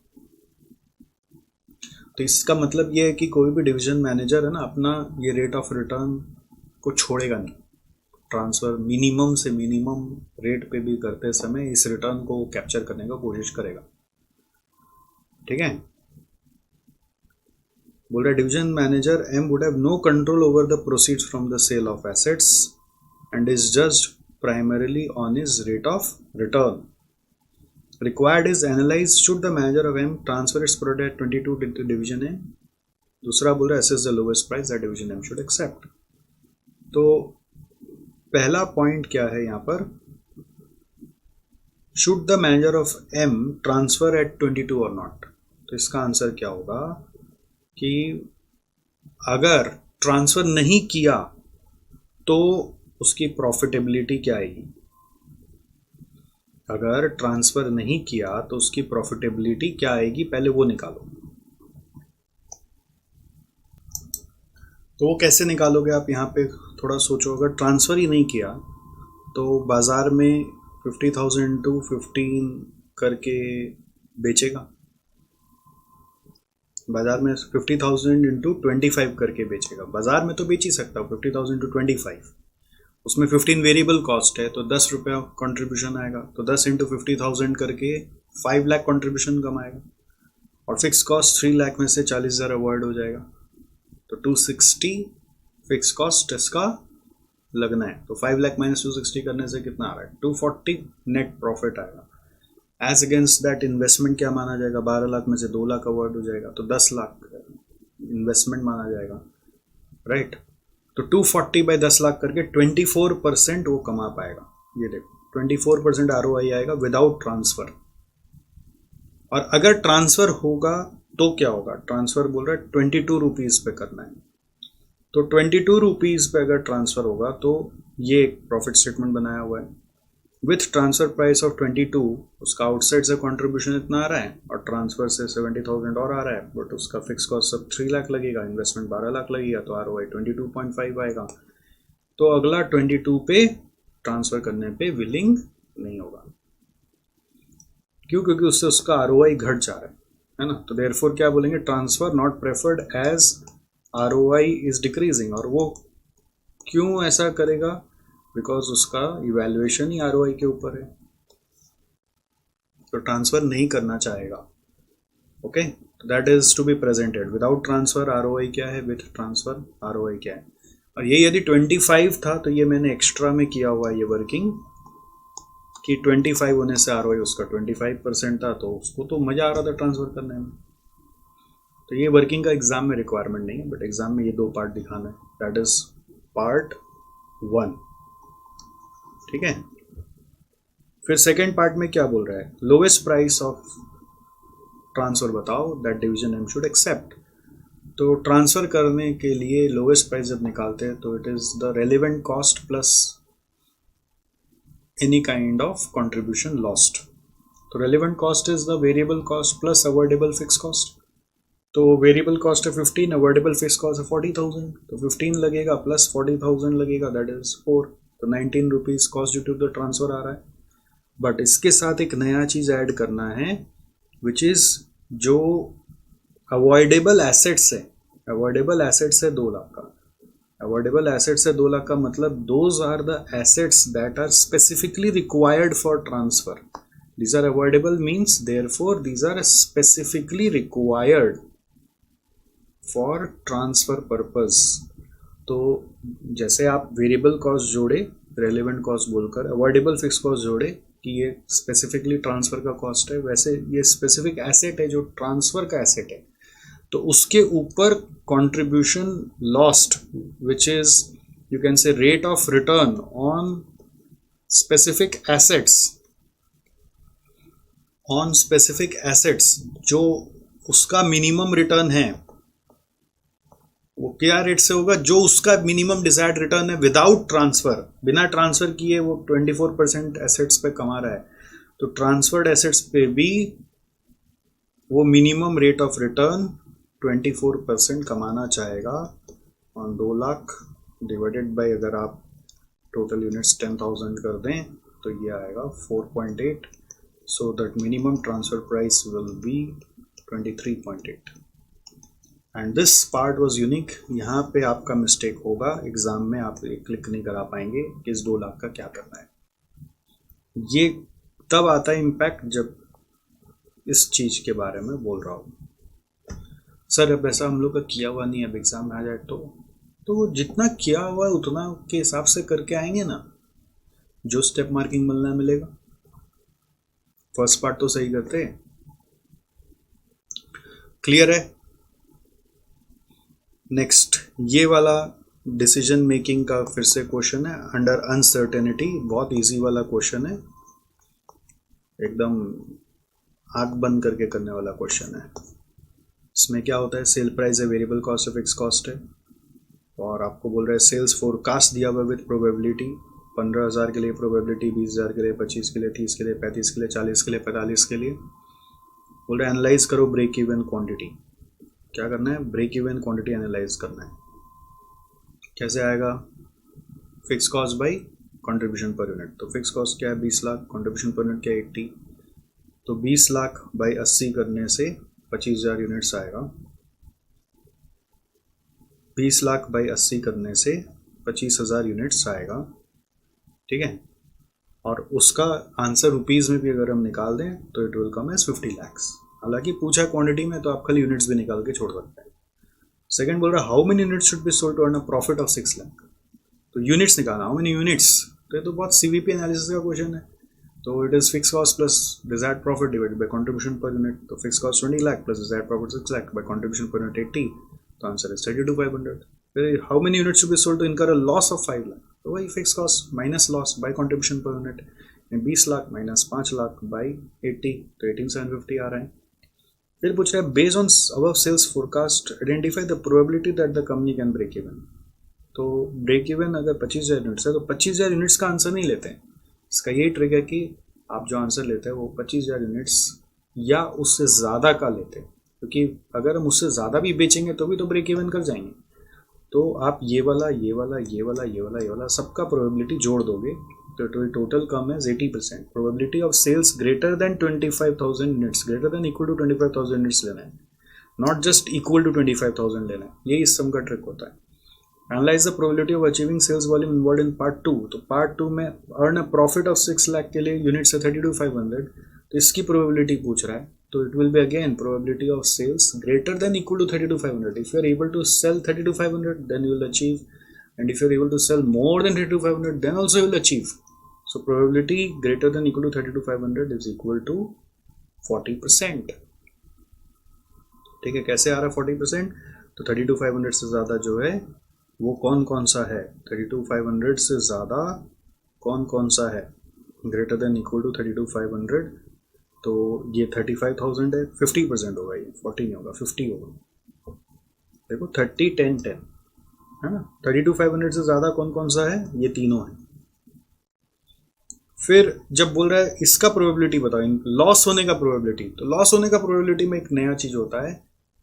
तो इसका मतलब ये है कि कोई भी डिवीजन मैनेजर है ना, अपना ये रेट ऑफ रिटर्न को छोड़ेगा नहीं. ट्रांसफ़र मिनिमम से मिनिमम रेट पे भी करते समय इस रिटर्न को कैप्चर करने का कोशिश करेगा. ठीक है, बोल रहा है division manager M would have no control over the proceeds from the sale of assets and is judged primarily on his rate of return. Required is analyze should the manager of M transfer its product at 22 to division A. दूसरा बोल रहा है assess the lowest price that division M should accept. तो पहला point क्या है यहाँ पर, should the manager of M transfer at 22 or not. तो इसका आंसर क्या होगा कि अगर ट्रांसफर नहीं किया तो उसकी प्रॉफिटेबिलिटी क्या आएगी. अगर ट्रांसफर नहीं किया तो उसकी प्रॉफिटेबिलिटी क्या आएगी, पहले वो निकालो. तो वो कैसे निकालोगे आप, यहाँ पे थोड़ा सोचो. अगर ट्रांसफ़र ही नहीं किया तो बाज़ार में 50,000 टू 15 करके बेचेगा. बाज़ार में 50,000 इंटू 25 करके बेचेगा. बाज़ार में तो बेच ही सकता हूँ 50,000 टू 25, उसमें 15 वेरिएबल कॉस्ट है तो 10 रुपया कॉन्ट्रीब्यूशन आएगा. तो 10 इंटू 50,000 करके 5 लाख कॉन्ट्रीब्यूशन कमाएगा और फिक्स कॉस्ट 3 लाख में से 40,000 अवॉइड हो जाएगा. तो 260 फिक्स कॉस्ट इसका लगना है. तो 5 लाख माइनस 260 करने से कितना आ रहा है, 240 नेट प्रॉफिट आएगा. एज अगेंस्ट दैट इन्वेस्टमेंट क्या माना जाएगा, 12 लाख में से 2 लाख अवॉइड हो जाएगा तो 10 लाख इन्वेस्टमेंट माना जाएगा, राइट. तो 240 बाई 10 लाख करके 24% वो कमा पाएगा. ये देखो 24% ROI आएगा विदाउट ट्रांसफ़र. और अगर ट्रांसफ़र होगा तो क्या होगा, ट्रांसफ़र बोल रहा है 22 रुपीज़ पे करना है. तो 22 रुपीज़ पे अगर ट्रांसफ़र होगा तो ये एक प्रॉफिट स्टेटमेंट बनाया हुआ है. विथ ट्रांसफ़र प्राइस ऑफ 22 उसका आउटसाइड से कंट्रीब्यूशन इतना आ रहा है और ट्रांसफ़र से 70,000 और आ रहा है, बट उसका फिक्स कॉस्ट सब 3 लाख लगेगा, इन्वेस्टमेंट 12 लाख लगेगा, तो ROI 22.5 आएगा. तो अगला 22 पे ट्रांसफ़र करने पे विलिंग नहीं होगा. क्यों, क्योंकि उससे उसका ROI घट जा रहा है ना. तो देयरफॉर क्या बोलेंगे, transfer not preferred as ROI is decreasing. और वो क्यों ऐसा करेगा, बिकॉज उसका इवैल्यूएशन ही ROI के ऊपर है, तो ट्रांसफ़र नहीं करना चाहेगा. Okay, that is to be presented. Without transfer ROI क्या है, विथ ट्रांसफ़र ROI क्या है. और ये यदि 25 था तो ये मैंने एक्स्ट्रा में किया हुआ ये वर्किंग कि 25 होने से ROI उसका 25% था, तो उसको तो मज़ा आ रहा था ट्रांसफ़र करने में. तो ये वर्किंग का एग्ज़ाम में रिक्वायरमेंट नहीं है, बट एग्ज़ाम में ये 2 पार्ट दिखाना है. That is part 1. ठीक है. फिर सेकेंड पार्ट में क्या बोल रहा है, लोवेस्ट प्राइस ऑफ ट्रांसफ़र बताओ that division M should accept. तो ट्रांसफ़र करने के लिए लोवेस्ट प्राइस जब निकालते हैं तो it is the relevant cost plus any kind of contribution lost. तो relevant cost is the variable cost plus avoidable fix cost. तो वेरिएबल कॉस्ट है 15, अवॉइडेबल फिक्स कॉस्ट है 40,000, तो 15 लगेगा प्लस 40,000 लगेगा, दैट इज 4. तो 19 rupees cost due to the transfer आ रहा है. बट इसके साथ एक नया चीज़ ऐड करना है विच इज़ जो अवॉइडेबल एसेट्स है. अवॉइडेबल एसेट्स है 2 लाख का. अवॉइडेबल एसेट्स है 2 लाख का मतलब those are the assets that are specifically required for transfer. These are avoidable means therefore these are specifically required for transfer purpose. तो जैसे आप वेरिएबल कॉस्ट जोड़े रेलेवेंट कॉस्ट बोलकर, अवॉइडेबल फिक्स कॉस्ट जोड़े कि ये स्पेसिफिकली ट्रांसफर का cost है, वैसे ये स्पेसिफिक एसेट है जो ट्रांसफर का एसेट है, तो उसके ऊपर contribution lost which is you can say rate of return on specific assets जो उसका मिनिमम रिटर्न है, वो क्या रेट से होगा, जो उसका मिनिमम डिजायर्ड रिटर्न है विदाउट ट्रांसफर, बिना ट्रांसफर किए वो 24% एसेट्स पे कमा रहा है, तो ट्रांसफर्ड एसेट्स पे भी वो मिनिमम रेट ऑफ रिटर्न 24% कमाना चाहेगा ऑन 2 लाख डिवाइडेड बाय, अगर आप टोटल यूनिट्स 10,000 कर दें तो ये आएगा 4.8, so that minimum transfer price will be 23.8 and this part was unique. यहाँ पे आपका मिस्टेक होगा, एग्जाम में आप क्लिक नहीं करा पाएंगे कि इस 2 लाख का क्या करना है। ये तब आता है इम्पैक्ट जब इस चीज के बारे में बोल रहा हूँ। सर अब ऐसा हम लोग का किया हुआ नहीं है, अब एग्जाम में आ जाए तो जितना किया हुआ है उतना के हिसाब से करके आएंगे ना, जो स्टेप मार्किंग मिलना मिलेगा। फर्स्ट पार्ट तो सही करते हैं, क्लियर है। नेक्स्ट ये वाला डिसीजन मेकिंग का फिर से क्वेश्चन है, अंडर अनसर्टेनिटी, बहुत इजी वाला क्वेश्चन है, एकदम आंख बंद करके करने वाला क्वेश्चन है। इसमें क्या होता है, सेल प्राइस है, वेरिएबल कॉस्ट है, फिक्स कॉस्ट है, और आपको बोल रहा है सेल्स फोरकास्ट दिया हुआ विद प्रोबेबिलिटी, 15,000 के लिए प्रोबेबिलिटी, 20,000 के लिए, 25 के लिए, 30 के लिए, 35 के लिए, 40 के लिए, 45 के लिए। बोल रहे एनालाइज करो ब्रेक इवन क्वांटिटी। क्या करना है, ब्रेक इवन क्वांटिटी एनालाइज करना है। कैसे आएगा, fix cost by contribution per unit. तो फिक्स कॉस्ट क्या है 20 लाख, कंट्रीब्यूशन पर यूनिट क्या है 80, तो 20 लाख बाई 80 करने से 25,000 यूनिट्स आएगा। 20 लाख बाई 80 करने से 25,000 यूनिट्स आएगा, ठीक है। और उसका आंसर रुपीज़ में भी अगर हम निकाल दें तो it will come as 50 lakhs. हालांकि पूछा क्वांटिटी में तो आप खाली यूनिट्स भी निकाल के छोड़ सकते हैं। सेकंड बोल रहा है how many units should be sold to earn a profit of 6 lakh. तो यूनिट्स निकालना, हाउ मेनी यूनिट्स, तो ये तो बहुत सीवीपी एनालिसिस का क्वेश्चन है। तो it is fix cost plus desired profit divided by contribution per unit. तो fix cost 20 lakh plus desired profit 6 lakh by contribution per unit 80, तो आंसर इज 32,500। फिर how many units should be sold to incur a loss of 5 lakh. तो वही fix cost minus loss by contribution per unit, 20 lakh minus 5 lakh by 80, तो 18,750 आ रहा है। फिर पूछ रहा है based on above sales forecast identify the probability that the company can break even. तो ब्रेक इवन अगर 25,000 यूनिट्स है तो 25,000 यूनिट्स का आंसर नहीं लेते हैं। इसका यही ट्रिक है कि आप जो आंसर लेते हैं वो 25,000 यूनिट्स या उससे ज़्यादा का लेते हैं, क्योंकि अगर हम उससे ज़्यादा भी बेचेंगे तो भी तो ब्रेक इवन कर जाएंगे। तो आप ये वाला ये वाला ये वाला ये वाला ये वाला सबका प्रोबेबिलिटी जोड़ दोगे तो it will total come as 80%। Probability of sales greater than 25,000 units, greater than equal to 25,000 units लेना है, नॉट जस्ट इक्वल टू 25,000 लेना है। ये इस सम का ट्रिक होता है। Analyse the probability of achieving sales volume involve in part 2। तो पार्ट 2 में earn a profit of 6 lakh के लिए यूनिट्स है 32,500, तो इसकी प्रोबेबिलिटी पूछ रहा है। तो it will be again probability of sales greater than equal to 32,500. If you are able to sell 32,500 then you will achieve, and if you are able to sell more than 32,500 then also you will achieve. So probability greater than equal to 32,500 is equal to 40%. ठीक है, कैसे आ रहा है 40%? तो 32,500 से ज़्यादा जो है वो कौन कौन सा है, 32,500 से ज़्यादा कौन कौन सा है, ग्रेटर देन इक्वल टू 32,500, तो ये 35,000 है, 50% होगा, ये 40 नहीं होगा 50 होगा। देखो 30 10 10 है ना। 32,500 से ज़्यादा कौन कौन सा है, ये तीनों है। फिर जब बोल रहा है इसका प्रोबेबिलिटी बताओ, लॉस होने का प्रोबेबिलिटी, तो लॉस होने का प्रोबेबिलिटी में एक नया चीज़ होता है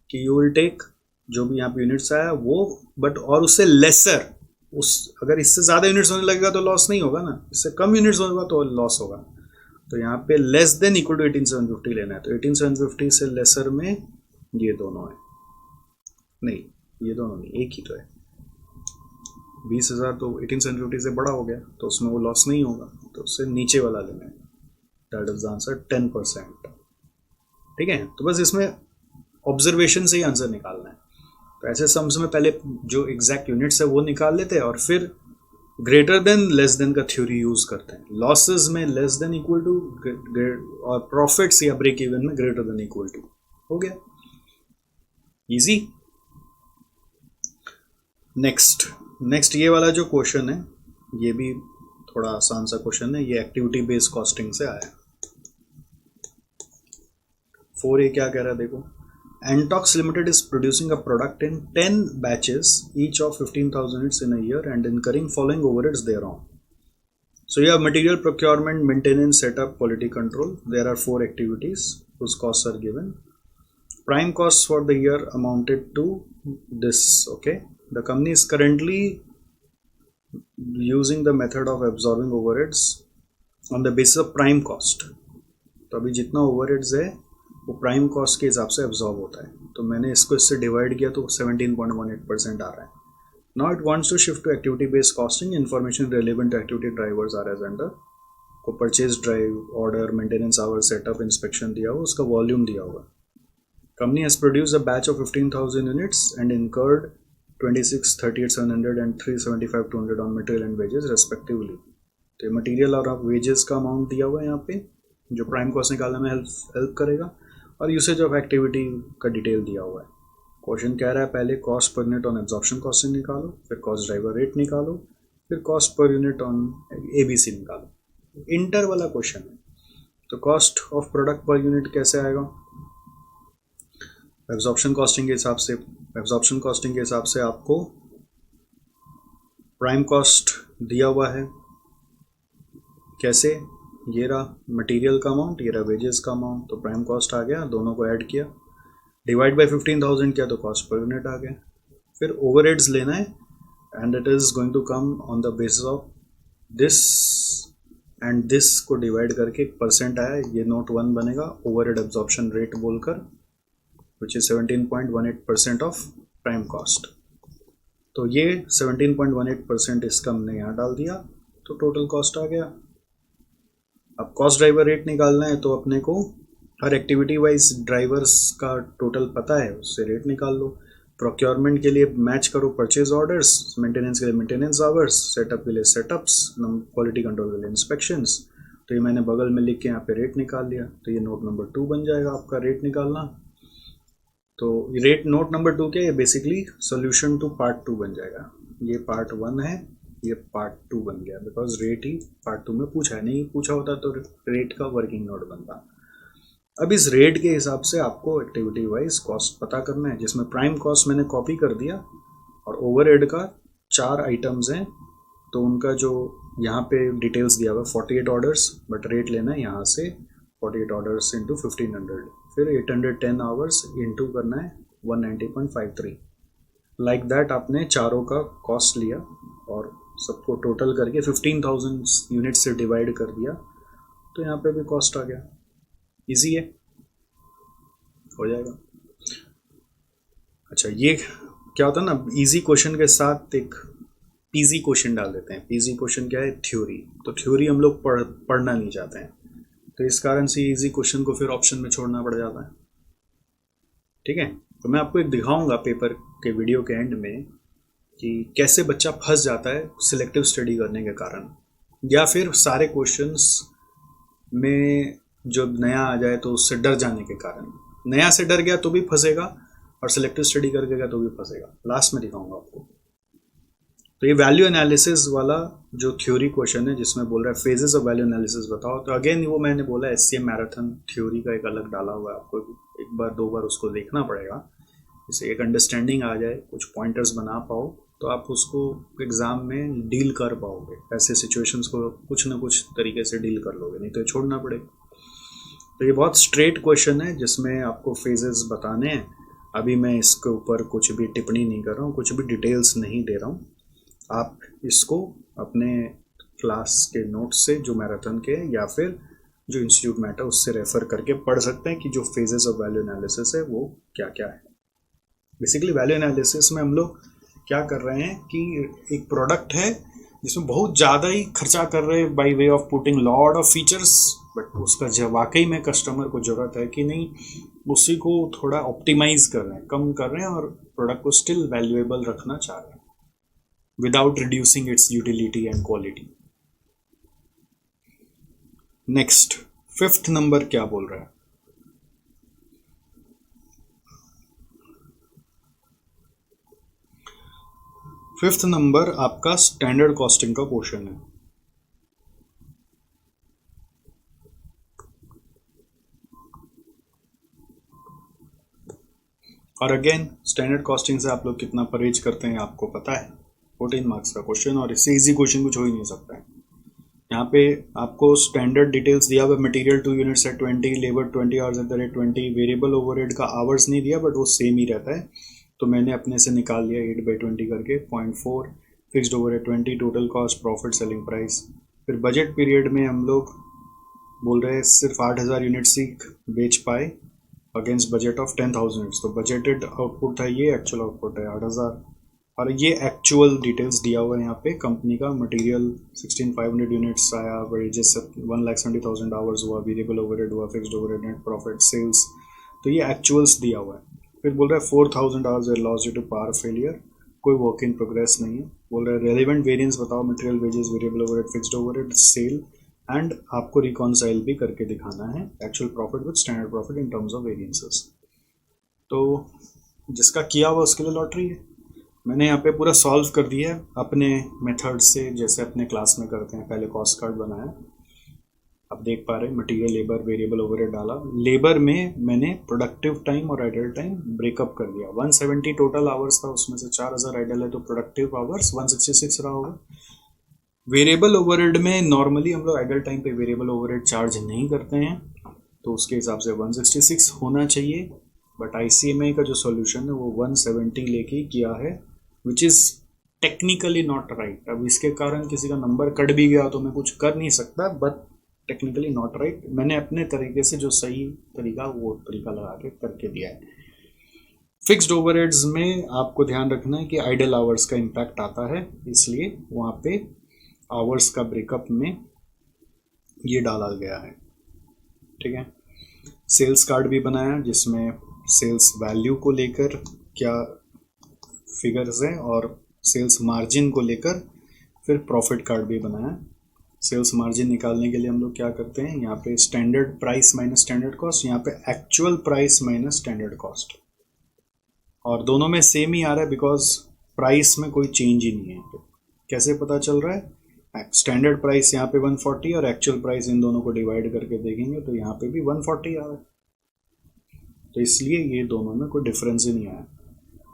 कि यू विल टेक जो भी यहाँ पे यूनिट्स आया वो, बट और उससे लेसर, उस अगर इससे ज़्यादा यूनिट्स होने लगेगा तो लॉस नहीं होगा ना, इससे कम यूनिट्स होगा तो लॉस होगा। तो यहाँ पे लेस देन इक्वल टू 18,750 लेना है। तो 18,750 से लेसर में ये दोनों है, नहीं ये दोनों नहीं, एक ही तो है। 20,000 तो 18,750 से बड़ा हो गया तो उसमें वो लॉस नहीं होगा, तो उससे नीचे वाला लेना है। That is the answer 10%। ठीक है, तो बस इसमें ऑब्जर्वेशन से ही आंसर निकालना है। तो ऐसे सम्स में पहले जो एग्जैक्ट यूनिट्स है वो निकाल लेते हैं और फिर ग्रेटर देन लेस देन का थ्योरी यूज करते हैं। लॉसेस में लेस देन इक्वल टू और प्रॉफिट्स या ब्रेक इवन में ग्रेटर देन इक्वल टू। हो गया, इजी। नेक्स्ट ये वाला जो क्वेश्चन है ये भी थोड़ा आसान सा क्वेश्चन है, ये एक्टिविटी बेस्ड कॉस्टिंग से आया है। 4A क्या कह रहा है देखो, Antox Limited is producing a product in 10 batches, each of 15,000 units in a year and incurring following overheads thereon. So you have material procurement, maintenance, setup, quality control. There are 4 activities whose costs are given. Prime costs for the year amounted to this. Okay, the company is currently using the method of absorbing overheads on the basis of prime cost. तो अभी जितना overheads है वो prime cost के हिसाब से absorb होता है। तो मैंने इसको इससे डिवाइड किया तो 17.18% आ रहा है। Now it wants to shift to activity based costing. Information relevant to activity drivers are as under. को purchase drive, order, maintenance hour, setup, inspection दिया हुआ, उसका वॉल्यूम दिया हुआ। Company has produce a batch of 15,000 units and incurred 26, 38,700 and 375,200 on material and wages respectively. तो material और wages का amount दिया हुआ है यहाँ पे, जो प्राइम कॉस्ट निकालने में हेल्प करेगा, और यूसेज ऑफ एक्टिविटी का डिटेल दिया हुआ है। क्वेश्चन कह रहा है पहले cost per unit on absorption costing निकालो, फिर कॉस्ट ड्राइवर रेट निकालो, फिर cost per unit on ABC निकालो। इंटर वाला क्वेश्चन है, तो cost of product per unit कैसे आएगा? एब्जॉर्प्शन कॉस्टिंग के हिसाब से। एब्जॉर्प्शन कॉस्टिंग के हिसाब से आपको प्राइम कॉस्ट दिया हुआ है, कैसे? ये रहा मटेरियल का अमाउंट, ये रहा वेजेस का अमाउंट, तो प्राइम कॉस्ट आ गया, दोनों को ऐड किया, डिवाइड बाय 15,000 किया तो कॉस्ट पर यूनिट आ गया। फिर ओवरहेड्स लेना है and it is going to come on the basis of this and this को डिवाइड करके एक परसेंट आया, ये नोट 1 बनेगा ओवरहेड एब्जॉर्प्शन रेट बोलकर, which is 17.18% of prime cost. तो ये 17.18% इसका हमने यहाँ डाल दिया, तो टोटल कॉस्ट आ गया। अब कॉस्ट ड्राइवर रेट निकालना है, तो अपने को हर एक्टिविटी वाइज ड्राइवर्स का टोटल पता है, उससे रेट निकाल लो। प्रोक्योरमेंट के लिए मैच करो परचेज ऑर्डर्स, मेंटेनेंस के लिए मेंटेनेंस आवर्स, सेटअप के लिए सेटअप्स, क्वालिटी कंट्रोल के लिए इंस्पेक्शंस। तो ये मैंने बगल में लिख के यहाँ पे रेट निकाल लिया, तो ये नोट नंबर 2 बन जाएगा आपका रेट निकालना। तो रेट नोट नंबर 2 क्या है? बेसिकली सोल्यूशन टू पार्ट 2 बन जाएगा। ये पार्ट 1 है, ये पार्ट 2 बन गया, बिकॉज रेट ही पार्ट 2 में पूछा है, नहीं पूछा होता तो रेट का वर्किंग नोट बनता। अब इस रेट के हिसाब से आपको एक्टिविटी वाइज कॉस्ट पता करना है, जिसमें प्राइम कॉस्ट मैंने कॉपी कर दिया और ओवरहेड का 4 आइटम्स हैं, तो उनका जो यहाँ पे डिटेल्स दिया हुआ 48 ऑर्डर्स, बट रेट लेना है यहाँ से 48 ऑर्डर्स इंटू 1500, फिर 810 आवर्स इंटू करना है 190.53। लाइक दैट आपने चारों का कॉस्ट लिया और सबको टोटल करके 15,000 यूनिट से डिवाइड कर दिया, तो यहाँ पे भी कॉस्ट आ गया। इजी है, हो जाएगा। अच्छा, ये क्या होता है ना, इजी क्वेश्चन के साथ एक पीजी क्वेश्चन डाल देते हैं। पीजी क्वेश्चन क्या है? थ्योरी। तो थ्योरी हम लोग पढ़ना नहीं चाहते हैं, तो इस कारण से इजी क्वेश्चन को फिर ऑप्शन में छोड़ना पड़ जाता है। ठीक है, तो मैं आपको एक दिखाऊंगा पेपर के वीडियो के एंड में कि कैसे बच्चा फंस जाता है सिलेक्टिव स्टडी करने के कारण, या फिर सारे क्वेश्चंस में जो नया आ जाए तो उससे डर जाने के कारण। नया से डर गया तो भी फंसेगा और सिलेक्टिव स्टडी करके गया तो भी फंसेगा। लास्ट में दिखाऊंगा आपको। तो ये वैल्यू एनालिसिस वाला जो थ्योरी क्वेश्चन है, जिसमें बोल रहा है फेजेस ऑफ वैल्यू एनालिसिस बताओ, तो अगेन वो मैंने बोला SCM मैराथन थ्योरी का एक अलग डाला हुआ है, आपको एक बार 2 बार उसको देखना पड़ेगा, जिससे एक अंडरस्टैंडिंग आ जाए, कुछ पॉइंटर्स बना पाओ, तो आप उसको एग्ज़ाम में डील कर पाओगे। ऐसे सिचुएशंस को कुछ ना कुछ तरीके से डील कर लोगे, नहीं तो छोड़ना पड़ेगा। तो ये बहुत स्ट्रेट क्वेश्चन है जिसमें आपको फेजेस बताने हैं। अभी मैं इसके ऊपर कुछ भी टिप्पणी नहीं कर रहा हूँ, कुछ भी डिटेल्स नहीं दे रहा हूँ। आप इसको अपने क्लास के नोट्स से, जो मैराथन के, या फिर जो इंस्टीट्यूट मैटर, उससे रेफर करके पढ़ सकते हैं कि जो फेजेस ऑफ वैल्यू एनालिसिस है वो क्या क्या है। बेसिकली वैल्यू एनालिसिस में हम लोग क्या कर रहे हैं कि एक प्रोडक्ट है जिसमें बहुत ज़्यादा ही खर्चा कर रहे हैं by way of putting lot of features, but उसका जब वाकई में कस्टमर को ज़रूरत है कि नहीं, उसी को थोड़ा ऑप्टिमाइज कर रहे हैं, कम कर रहे हैं और प्रोडक्ट को स्टिल वैल्यूएबल रखना चाह रहे हैं without reducing it's utility and quality. Next, fifth number क्या बोल रहा है? फिफ्थ नंबर आपका स्टैंडर्ड कॉस्टिंग का क्वेश्चन है। और अगेन स्टैंडर्ड कॉस्टिंग से आप लोग कितना परहेज करते हैं आपको पता है। 14 मार्क्स का क्वेश्चन और इससे इजी क्वेश्चन कुछ हो ही नहीं सकता है। यहाँ पे आपको स्टैंडर्ड डिटेल्स दिया हुआ, material 2 units at 20, labour 20 hours at the rate 20, variable overhead का आवर्स नहीं दिया बट वो सेम ही रहता है, तो मैंने अपने से निकाल लिया 8/20 करके 0.4, fixed overhead 20, total cost, profit, selling price. फिर बजट पीरियड में हम लोग बोल रहे हैं सिर्फ 8,000 यूनिट्स ही बेच पाए अगेंस्ट बजट ऑफ 10,000 यूनिट्स, तो बजटेड आउटपुट था ये, एक्चुअल आउटपुट है 8,000। और ये एक्चुअल डिटेल्स दिया हुआ है यहाँ पे। कंपनी का मटेरियल 16,500 यूनिट्स आया, वेजेस 1,70,000 आवर्स हुआ, वेरिएबल ओवरहेड हुआ, fixed overhead, net profit, sales, तो ये एक्चुअल्स दिया हुआ है। फिर बोल रहा है 4,000 hours are lost due to power failure, कोई वर्क इन प्रोग्रेस नहीं है। बोल रहा है रेलिवेंट वेरिएंस बताओ, material, wages, variable overhead, fixed overhead, sale, and आपको रिकॉन्साइल भी करके दिखाना है actual profit with standard profit in terms of variances. तो जिसका किया हुआ उसके लिए लॉटरी है। मैंने यहाँ पे पूरा सॉल्व कर दिया है अपने मेथड से, जैसे अपने क्लास में करते हैं। पहले कॉस्ट कार्ड बनाया, आप देख पा रहे हैं मटेरियल, लेबर, वेरिएबल ओवरहेड डाला। लेबर में मैंने प्रोडक्टिव टाइम और आइडल टाइम ब्रेकअप कर दिया। 170 टोटल आवर्स था, उसमें से 4,000 आइडल है, तो प्रोडक्टिव आवर्स 166 रहा होगा। वेरिएबल ओवरहेड में नॉर्मली हम लोग आइडल टाइम पे वेरिएबल ओवरहेड चार्ज नहीं करते हैं, तो उसके हिसाब से 166 होना चाहिए, बट ICMA का जो सॉल्यूशन है वो 170 लेके किया है, which is technically not right. अब इसके कारण किसी का नंबर कट भी गया तो मैं कुछ कर नहीं सकता, बट टेक्निकली नॉट राइट। मैंने अपने तरीके से जो सही तरीका वो तरीका लगा के करके दिया है। फिक्स्ड ओवरहेड्स में आपको ध्यान रखना है कि आइडल आवर्स का इम्पैक्ट आता है, इसलिए वहाँ पे आवर्स का ब्रेकअप में ये डाला गया है। ठीक है। सेल्स कार्ड भी बनाया जिसमें सेल्स वैल्यू को लेकर क्या फिगर्स हैं और सेल्स मार्जिन को लेकर फिर प्रॉफिट कार्ड भी बनाया। सेल्स मार्जिन निकालने के लिए हम लोग क्या करते हैं, यहाँ पे standard price minus standard cost, यहाँ पे actual price minus standard cost, और दोनों में सेम ही आ रहा है बिकॉज प्राइस में कोई चेंज ही नहीं है। कैसे पता चल रहा है? स्टैंडर्ड प्राइस यहाँ पे 140 और एक्चुअल प्राइस इन दोनों को डिवाइड करके देखेंगे तो यहाँ पे भी 140 आ रहा है, तो इसलिए ये दोनों में कोई डिफरेंस ही नहीं आया।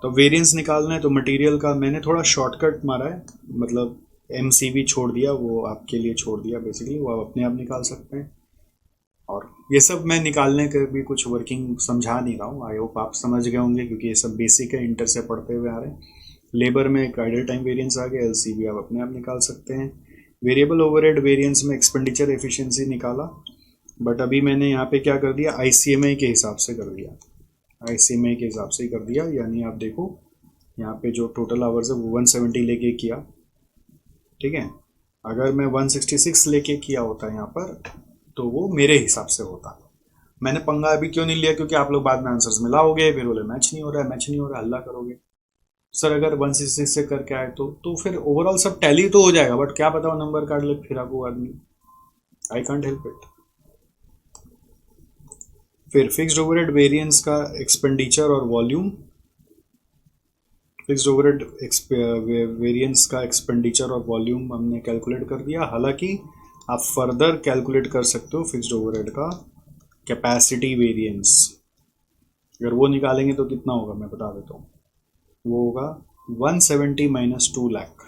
तो वेरिएंस निकालना है तो मटेरियल का मैंने थोड़ा शॉर्टकट मारा है, मतलब MCV छोड़ दिया, वो आपके लिए छोड़ दिया बेसिकली, वो आप अपने आप निकाल सकते हैं। और ये सब मैं निकालने के भी कुछ वर्किंग समझा नहीं रहा हूँ, आई होप आप समझ गए होंगे क्योंकि ये सब बेसिक है, इंटर से पढ़ते हुए आ रहे हैं। लेबर में एक आइडल टाइम वेरिएंस आ गया, LCV आप अपने आप निकाल सकते हैं। वेरिएबल ओवरहेड वेरिएंस में एक्सपेंडिचर एफिशिएंसी निकाला, बट अभी मैंने यहाँ पे क्या कर दिया, ICMA के हिसाब से कर दिया, ICMA के हिसाब से ही कर दिया। यानी आप देखो यहाँ पे जो टोटल आवर्स है वो 170 लेके किया, ठीक है। अगर मैं 166 लेके किया होता यहाँ पर तो वो मेरे हिसाब से होता। मैंने पंगा अभी क्यों नहीं लिया, क्योंकि आप लोग बाद में आंसर्स मिलाओगे, फिर बोले मैच नहीं हो रहा है, मैच नहीं हो रहा है, हल्ला करोगे। सर अगर 166 से करके आए तो फिर ओवरऑल सब टैली तो हो जाएगा, बट क्या बताओ नंबर काट ले फिर आपको आदमी, आई कांट हेल्प इट। फिर फिक्स्ड ओवरहेड वेरिएंस का एक्सपेंडिचर और वॉल्यूम, फिक्स्ड ओवरहेड वेरिएंस का एक्सपेंडिचर और वॉल्यूम हमने कैलकुलेट कर दिया। हालांकि आप फर्दर कैलकुलेट कर सकते हो फिक्स्ड ओवरहेड का कैपेसिटी वेरिएंस, अगर वो निकालेंगे तो कितना होगा मैं बता देता हूँ, वो होगा 170 minus 2 lakh,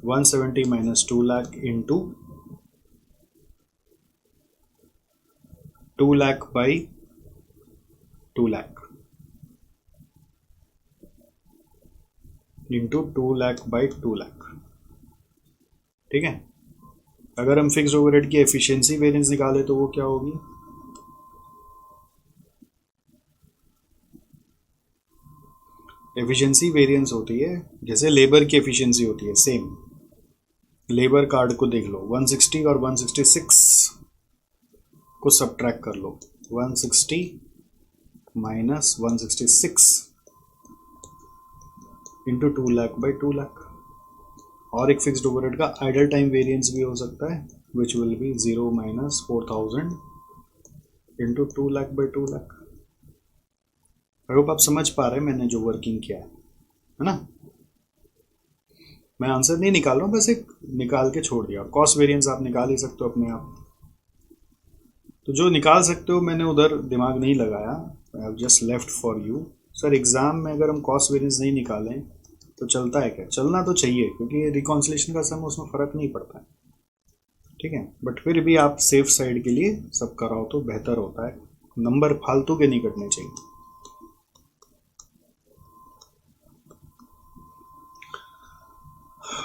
170 minus 2 lakh into 2 lakh by 2 lakh into 2 lakh by 2 lakh. ठीक है। अगर हम फिक्स्ड ओवरहेड की एफिशिएंसी वेरिएंस निकाले तो वो क्या होगी, एफिशिएंसी वेरिएंस होती है जैसे लेबर की एफिशिएंसी होती है, सेम। लेबर कार्ड को देख लो, 160 और 166 को सब्ट्रैक्ट कर लो, 160 minus 166 into 2 lakh by 2 lakh. और एक फिक्स्ड ओवरहेड का आइडल टाइम वेरिएंस भी हो सकता है, विच will B 0 minus 4000 into 2 lakh by 2 lakh. I hope आप समझ पा रहे हैं मैंने जो वर्किंग किया है ना। मैं आंसर नहीं निकाल रहा हूँ, बस एक निकाल के छोड़ दिया। कॉस्ट वेरिएंस आप निकाल ही सकते हो अपने आप, तो जो निकाल सकते हो मैंने उधर दिमाग नहीं लगाया, I have just left for you. Sir exam में अगर हम कॉस्ट वेरिएंस नहीं निकालें तो चलता है क्या? चलना तो चाहिए, क्योंकि रिकॉन्सिलेशन का समय उसमें फ़र्क नहीं पड़ता है, ठीक है। बट फिर भी आप सेफ साइड के लिए सब कराओ तो बेहतर होता है, नंबर फालतू के नहीं कटने चाहिए।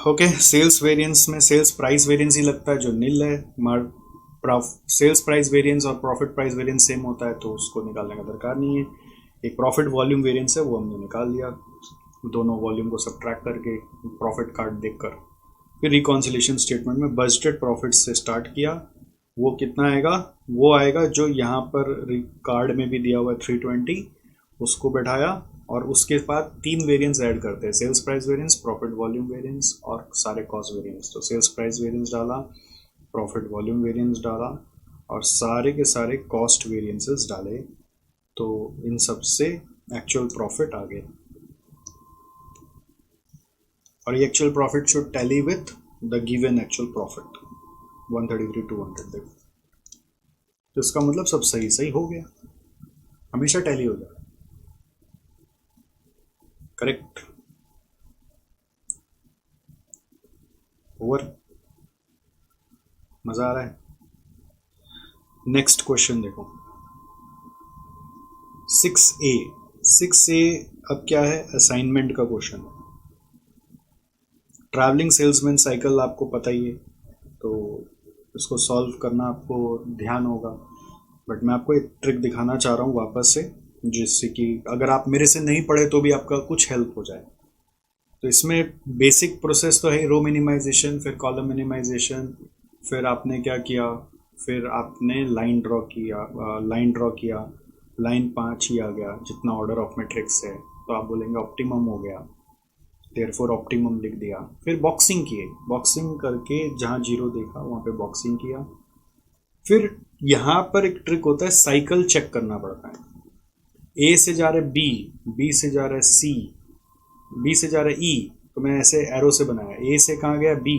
ओके, सेल्स वेरिएंस में सेल्स प्राइस वेरिएंस ही लगता है जो नील है। सेल्स प्राइस वेरिएंस और प्रॉफिट प्राइस वेरिएंस सेम होता है, तो उसको निकालने का दरकार नहीं है। एक प्रॉफिट वॉल्यूम वेरिएंस है, वो हमने निकाल दिया, दोनों वॉल्यूम को सब्ट्रैक्ट करके प्रॉफिट कार्ड देखकर। फिर रिकॉन्सिलेशन स्टेटमेंट में बजटेड प्रॉफिट से स्टार्ट किया, वो कितना आएगा? वो आएगा जो यहाँ पर कार्ड में भी दिया हुआ है 320, उसको बैठाया और उसके बाद 3 वेरिएंस ऐड करते हैं, sales price variance, profit volume variance और सारे कॉस्ट वेरिएंस। तो सेल्स प्राइस वेरिएंस डाला, प्रॉफिट वॉल्यूम वेरिएंस डाला और सारे के सारे कॉस्ट वेरिएंसेस डाले, तो इन सब से एक्चुअल प्रॉफिट आ गया। और ये actual profit should tally with the given actual profit 133,200। देखो, तो इसका मतलब सब सही सही हो गया, हमेशा टैली हो जाए, करेक्ट। ओवर, मजा आ रहा है। नेक्स्ट क्वेश्चन देखो, 6A। 6A अब क्या है? असाइनमेंट का क्वेश्चन है। ट्रैवलिंग सेल्समैन साइकिल आपको पता ही है, तो इसको सॉल्व करना आपको ध्यान होगा। बट मैं आपको एक ट्रिक दिखाना चाह रहा हूँ वापस से, जिससे कि अगर आप मेरे से नहीं पढ़े तो भी आपका कुछ हेल्प हो जाए। तो इसमें बेसिक प्रोसेस तो है रो मिनिमाइजेशन, फिर कॉलम मिनिमाइजेशन, फिर आपने क्या किया, फिर आपने लाइन ड्रॉ किया, लाइन 5 ही आ गया जितना ऑर्डर ऑफ मैट्रिक्स है, तो आप बोलेंगे ऑप्टिमम हो गया, देयरफॉर ऑप्टिमम लिख दिया। फिर बॉक्सिंग किए, बॉक्सिंग करके जहाँ जीरो देखा वहाँ पे बॉक्सिंग किया। फिर यहाँ पर एक ट्रिक होता है, साइकिल चेक करना पड़ता है। ए से जा रहा है बी, बी से जा रहा है सी, बी से जा रहा है ई, तो मैं ऐसे एरो से बनाया, ए से कहाँ गया बी,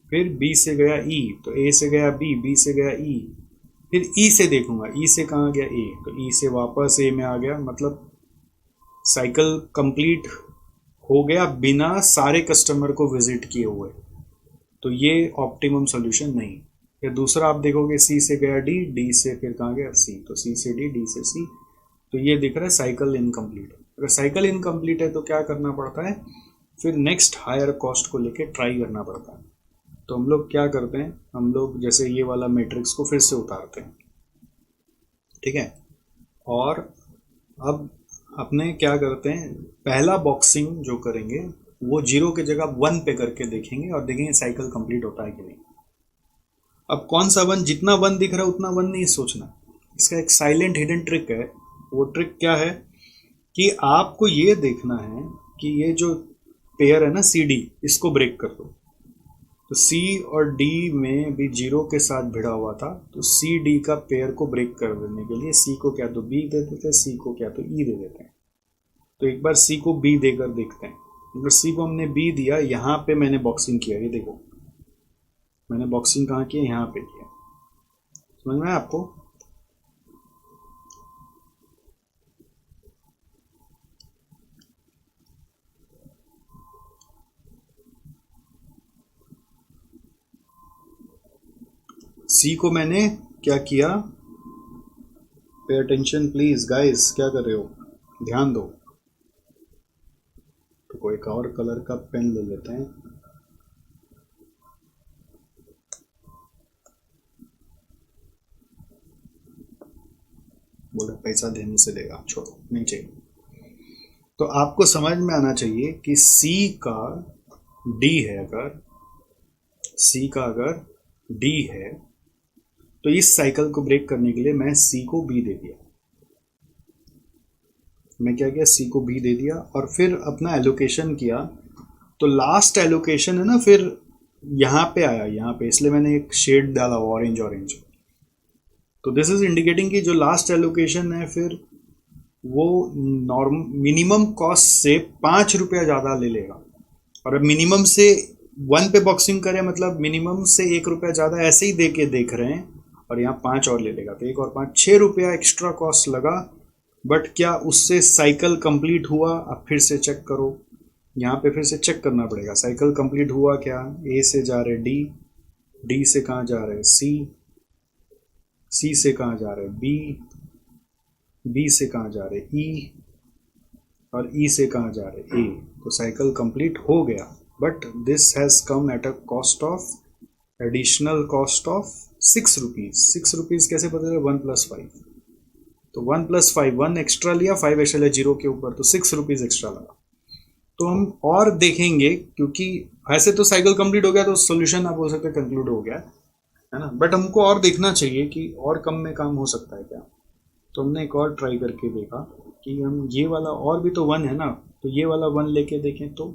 फिर बी से गया ई, तो ए से गया बी, बी से गया ई, फिर ई से देखूंगा, ई से कहाँ गया ए, तो ई से वापस ए में आ गया। मतलब साइकिल कंप्लीट हो गया बिना सारे कस्टमर को विजिट किए हुए, तो ये ऑप्टिमम सोल्यूशन नहीं। फिर दूसरा आप देखोगे, सी से गया डी, डी से फिर कहाँ गया सी, तो सी से डी, डी से सी, तो ये दिख रहा है साइकिल इनकम्प्लीट। अगर साइकिल इनकम्प्लीट है तो क्या करना पड़ता है? फिर नेक्स्ट हायर कॉस्ट को लेके ट्राई करना पड़ता है। तो हम लोग क्या करते हैं, हम लोग जैसे ये वाला मैट्रिक्स को फिर से उतारते हैं, ठीक है। और अब अपने क्या करते हैं, पहला बॉक्सिंग जो करेंगे वो जीरो की जगह 1 पे करके देखेंगे और देखेंगे साइकिल कंप्लीट होता है कि नहीं। अब कौन सा 1, जितना 1 दिख रहा है उतना 1 नहीं सोचना, इसका एक साइलेंट हिडन ट्रिक है। वो ट्रिक क्या है कि आपको ये देखना है कि ये जो पेयर है ना सी डी, इसको ब्रेक कर दो। तो सी और डी में भी जीरो के साथ भिड़ा हुआ था, तो सी डी का पेयर को ब्रेक कर देने के लिए सी को क्या तो बी दे देते हैं, सी को क्या तो ई दे देते हैं। तो एक बार सी को बी देकर देखते हैं। अगर सी को हमने बी दिया, यहाँ पे मैंने बॉक्सिंग किया, ये देखो मैंने बॉक्सिंग कहाँ किया, यहाँ पे किया, समझ में आया आपको? सी को मैंने क्या किया, पे अटेंशन प्लीज गाइस, क्या कर रहे हो, ध्यान दो। तो कोई एक और कलर का पेन ले लेते हैं। बोले पैसा देने से देगा, छोड़ो नहीं चाहिए। तो आपको समझ में आना चाहिए कि C का D है, अगर C का अगर D है तो इस साइकिल को ब्रेक करने के लिए मैं C को B दे दिया। मैं क्या किया, C को B दे दिया और फिर अपना एलोकेशन किया। तो लास्ट एलोकेशन है ना, फिर यहाँ पे आया, यहाँ पे, इसलिए मैंने एक शेड डाला ऑरेंज ऑरेंज। तो दिस इज इंडिकेटिंग कि जो लास्ट एलोकेशन है फिर वो नॉर्म मिनिमम कॉस्ट से 5 रुपया ज़्यादा ले लेगा। और अब मिनिमम से 1 पे बॉक्सिंग करें मतलब मिनिमम से 1 रुपया ज़्यादा ऐसे ही दे के देख रहे हैं, और यहाँ 5 और ले लेगा, तो 1 और 5 6 रुपया एक्स्ट्रा कॉस्ट लगा। बट क्या उससे साइकिल कंप्लीट हुआ? अब फिर से चेक करो, यहाँ पे फिर से चेक करना पड़ेगा साइकिल कंप्लीट हुआ क्या। ए से जा रहे डी, डी से कहाँ जा रहे सी, सी से कहाँ जा रहे बी, बी से कहाँ जा रहे ई, और ई से कहाँ जा रहे ए। तो साइकिल कंप्लीट हो गया, but this has come at a cost of, additional cost of 6 rupees. 6 rupees कैसे पता चला? 1 + 5, तो 1 + 5, 1 एक्स्ट्रा लिया, 5 एक्स्ट्रा लिया जीरो के ऊपर, तो 6 रुपीज़ एक्स्ट्रा लगा। तो हम और देखेंगे, क्योंकि ऐसे तो साइकिल कंप्लीट हो गया तो सोल्यूशन आप बोल सकते हैं कंक्लूड हो गया है ना, बट हमको और देखना चाहिए कि और कम में काम हो सकता है क्या। तो हमने एक और ट्राई करके देखा कि हम ये वाला, और भी तो 1 है ना, तो ये वाला 1 लेके देखें तो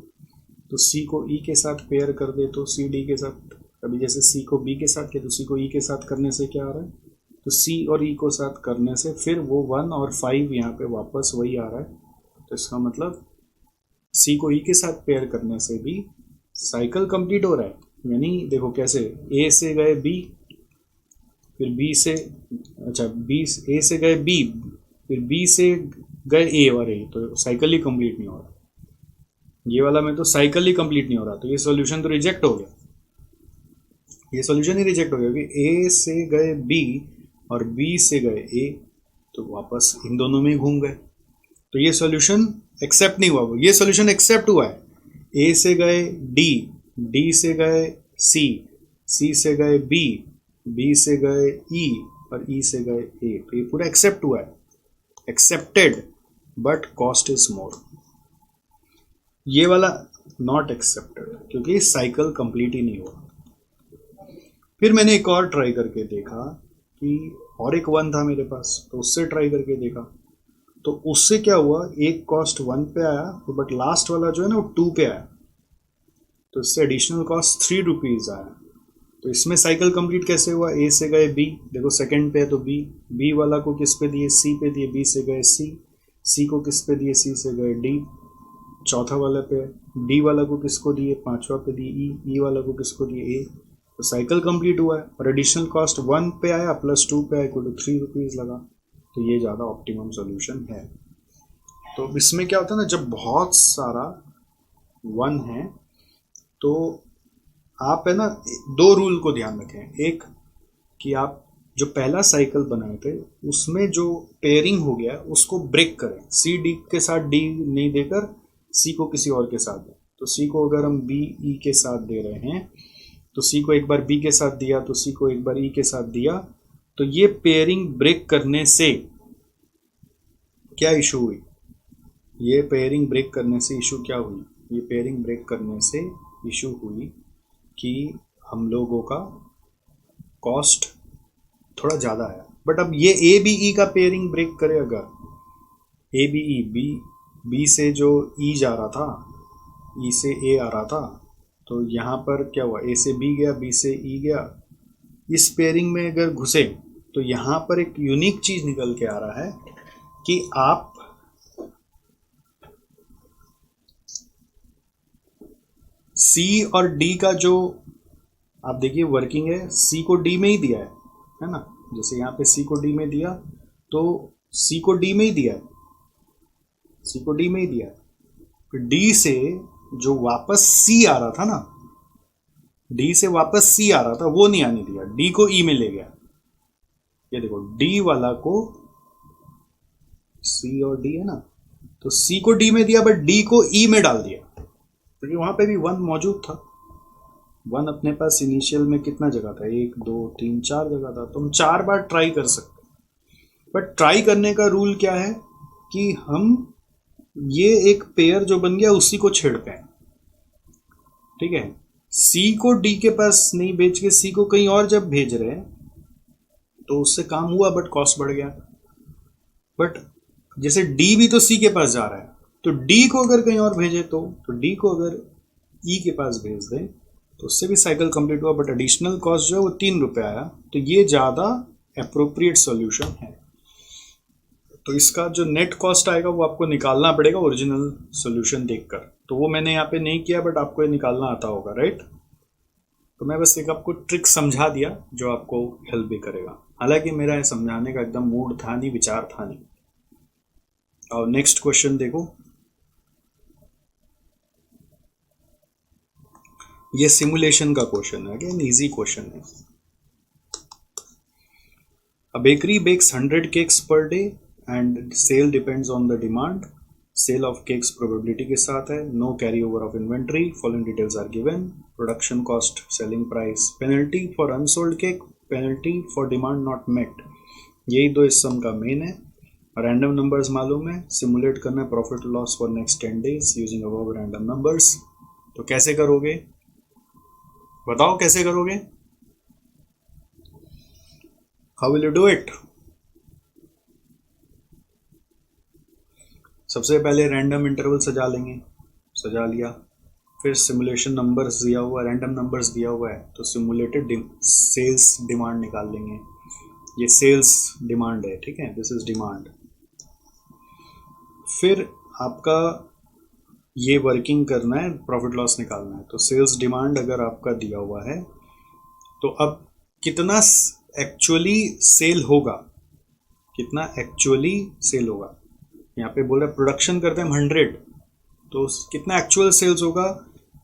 सी को ई के साथ पेयर कर दे तो सी डी के साथ, अभी जैसे सी को बी के साथ किया तो सी को ई के साथ करने से क्या आ रहा है, तो सी और ई को साथ करने से फिर वो 1 और 5 यहाँ पे वापस वही आ रहा है। तो इसका मतलब सी को ई के साथ पेयर करने से भी साइकिल कंप्लीट हो रहा है। यानी देखो कैसे, ए से गए बी, फिर बी से, अच्छा बी, ए से गए बी, फिर बी से गए ए और ए, तो साइकिल ही कंप्लीट नहीं हो रहा। ये वाला में तो साइकिल ही कंप्लीट नहीं हो रहा, तो ये सॉल्यूशन तो रिजेक्ट हो गया, ये सॉल्यूशन ही रिजेक्ट हो गया कि ए से गए बी और बी से गए ए, तो वापस इन दोनों में घूम गए, तो ये सॉल्यूशन एक्सेप्ट नहीं हुआ। ये सॉल्यूशन एक्सेप्ट हुआ है, ए से गए डी, डी से गए सी, सी से गए बी, बी से गए ई और ई से गए ए, तो ये पूरा एक्सेप्ट हुआ है, accepted, but cost is more. ये वाला नॉट एक्सेप्टेड क्योंकि साइकिल कंप्लीट ही नहीं हुआ। फिर मैंने एक और ट्राई करके देखा कि और एक 1 था मेरे पास, तो उससे ट्राई करके देखा, तो उससे क्या हुआ, एक कॉस्ट 1 पे आया, तो बट लास्ट वाला जो है ना वो 2 पे आया, तो इससे एडिशनल कॉस्ट 3 रुपीज़ आया। तो इसमें साइकिल कंप्लीट कैसे हुआ, ए से गए बी, देखो सेकंड पे है तो बी, बी वाला को किस पे दिए, सी पे दिए, बी से गए सी, सी को किस पे दिए, सी से गए डी, चौथा वाला पे, डी वाला को किसको दिए, पांचवा पे दिए ई, ई वाला को किसको दिए ए, तो साइकिल कंप्लीट हुआ है और एडिशनल कॉस्ट 1 पे आया प्लस 2 पे आया इक्वल टू 3 रुपीज़ लगा। तो ये ज़्यादा ऑप्टिमम सोल्यूशन है। तो इसमें क्या होता है ना, जब बहुत सारा 1 है तो आप है ना 2 रूल को ध्यान रखें। एक कि आप जो पहला साइकिल बनाए थे उसमें जो पेयरिंग हो गया उसको ब्रेक करें, सी डी के साथ डी नहीं देकर सी को किसी और के साथ दें। तो सी को अगर हम बी ई के साथ दे रहे हैं तो सी को एक बार बी के साथ दिया, तो सी को एक बार ई के साथ दिया, तो ये पेयरिंग ब्रेक करने से क्या इशू हुई, ये पेयरिंग ब्रेक करने से इशू क्या हुई, ये पेयरिंग ब्रेक करने से इशू हुई कि हम लोगों का कॉस्ट थोड़ा ज़्यादा आया। बट अब ये ए बी ई का पेयरिंग ब्रेक करे, अगर A B E, B B से जो ई जा रहा था, ई से ए आ रहा था, तो यहाँ पर क्या हुआ, ए से बी गया, बी से ई गया, इस पेयरिंग में अगर घुसे तो यहाँ पर एक यूनिक चीज़ निकल के आ रहा है कि आप सी और डी का जो आप देखिए वर्किंग है, सी को डी में ही दिया है ना, जैसे यहाँ पे सी को डी में दिया तो सी को डी में ही दिया है, सी को डी में ही दिया है, फिर डी से जो वापस सी आ रहा था ना, डी से वापस सी आ रहा था वो नहीं आने दिया, डी को ई में ले गया। ये देखो डी वाला को, सी और डी है ना, तो सी को डी में दिया बट डी को ई में डाल दिया, क्योंकि वहां पे भी 1 मौजूद था। 1 अपने पास इनिशियल में कितना जगह था, 1 2 3 4 जगह था, तो हम 4 बार ट्राई कर सकते हैं। बट ट्राई करने का रूल क्या है कि हम ये एक पेयर जो बन गया उसी को छेड़ते हैं, ठीक है। सी को डी के पास नहीं भेज के सी को कहीं और जब भेज रहे हैं तो उससे काम हुआ बट कॉस्ट बढ़ गया। बट जैसे डी भी तो सी के पास जा रहा है, तो डी को अगर कहीं और भेजे तो डी को अगर ई के पास भेज दें तो उससे भी साइकिल कंप्लीट हुआ, बट एडिशनल कॉस्ट जो है वो 3 रुपये आया। तो ये ज़्यादा अप्रोप्रिएट सॉल्यूशन है। तो इसका जो नेट कॉस्ट आएगा वो आपको निकालना पड़ेगा ओरिजिनल सॉल्यूशन देखकर। तो वो मैंने यहाँ पे नहीं किया, बट आपको ये निकालना आता होगा, राइट। तो मैं बस एक आपको ट्रिक समझा दिया जो आपको हेल्प भी करेगा। हालांकि मेरा ये समझाने का एकदम मूड था नहीं, विचार था नहीं। और नेक्स्ट क्वेश्चन देखो, ये सिमुलेशन का क्वेश्चन है, अगेन इजी क्वेश्चन है। A bakery bakes 100 cakes per day and sale depends on the demand. Sale of cakes probability के साथ है, no carryover of inventory, following details are given. Production cost, selling price, penalty for unsold cake, penalty for demand not met. यही दो इस सम का main है। Random numbers मालूम है, सिमुलेट करना है profit loss for next 10 days using above random numbers. तो कैसे करोगे बताओ, कैसे करोगे? How will you do it? सबसे पहले रैंडम इंटरवल सजा लेंगे, सजा लिया। फिर सिमुलेशन नंबर्स दिया हुआ, रैंडम नंबर्स दिया हुआ है तो सिमुलेटेड सेल्स डिमांड निकाल लेंगे। ये सेल्स डिमांड है, ठीक है, दिस इज डिमांड। फिर आपका ये वर्किंग करना है, प्रॉफिट लॉस निकालना है। तो सेल्स डिमांड अगर आपका दिया हुआ है तो अब कितना एक्चुअली सेल होगा, कितना एक्चुअली सेल होगा। यहाँ पे बोल रहा है प्रोडक्शन करते हैं 100, तो कितना एक्चुअल सेल्स होगा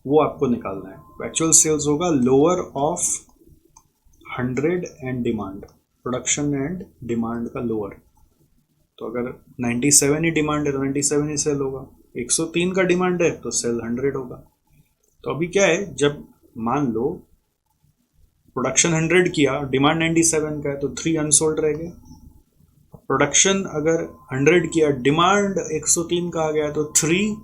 वो आपको निकालना है। एक्चुअल सेल्स होगा lower of 100 and demand, production and demand का लोअर। तो अगर 97 ही डिमांड है तो 97 ही सेल होगा, 103 का डिमांड है तो सेल 100 होगा। तो अभी क्या है, जब मान लो प्रोडक्शन 100 किया, डिमांड 97 का है तो 3 अनसोल्ड रह गए। प्रोडक्शन अगर 100 किया, डिमांड 103 का आ गया तो 3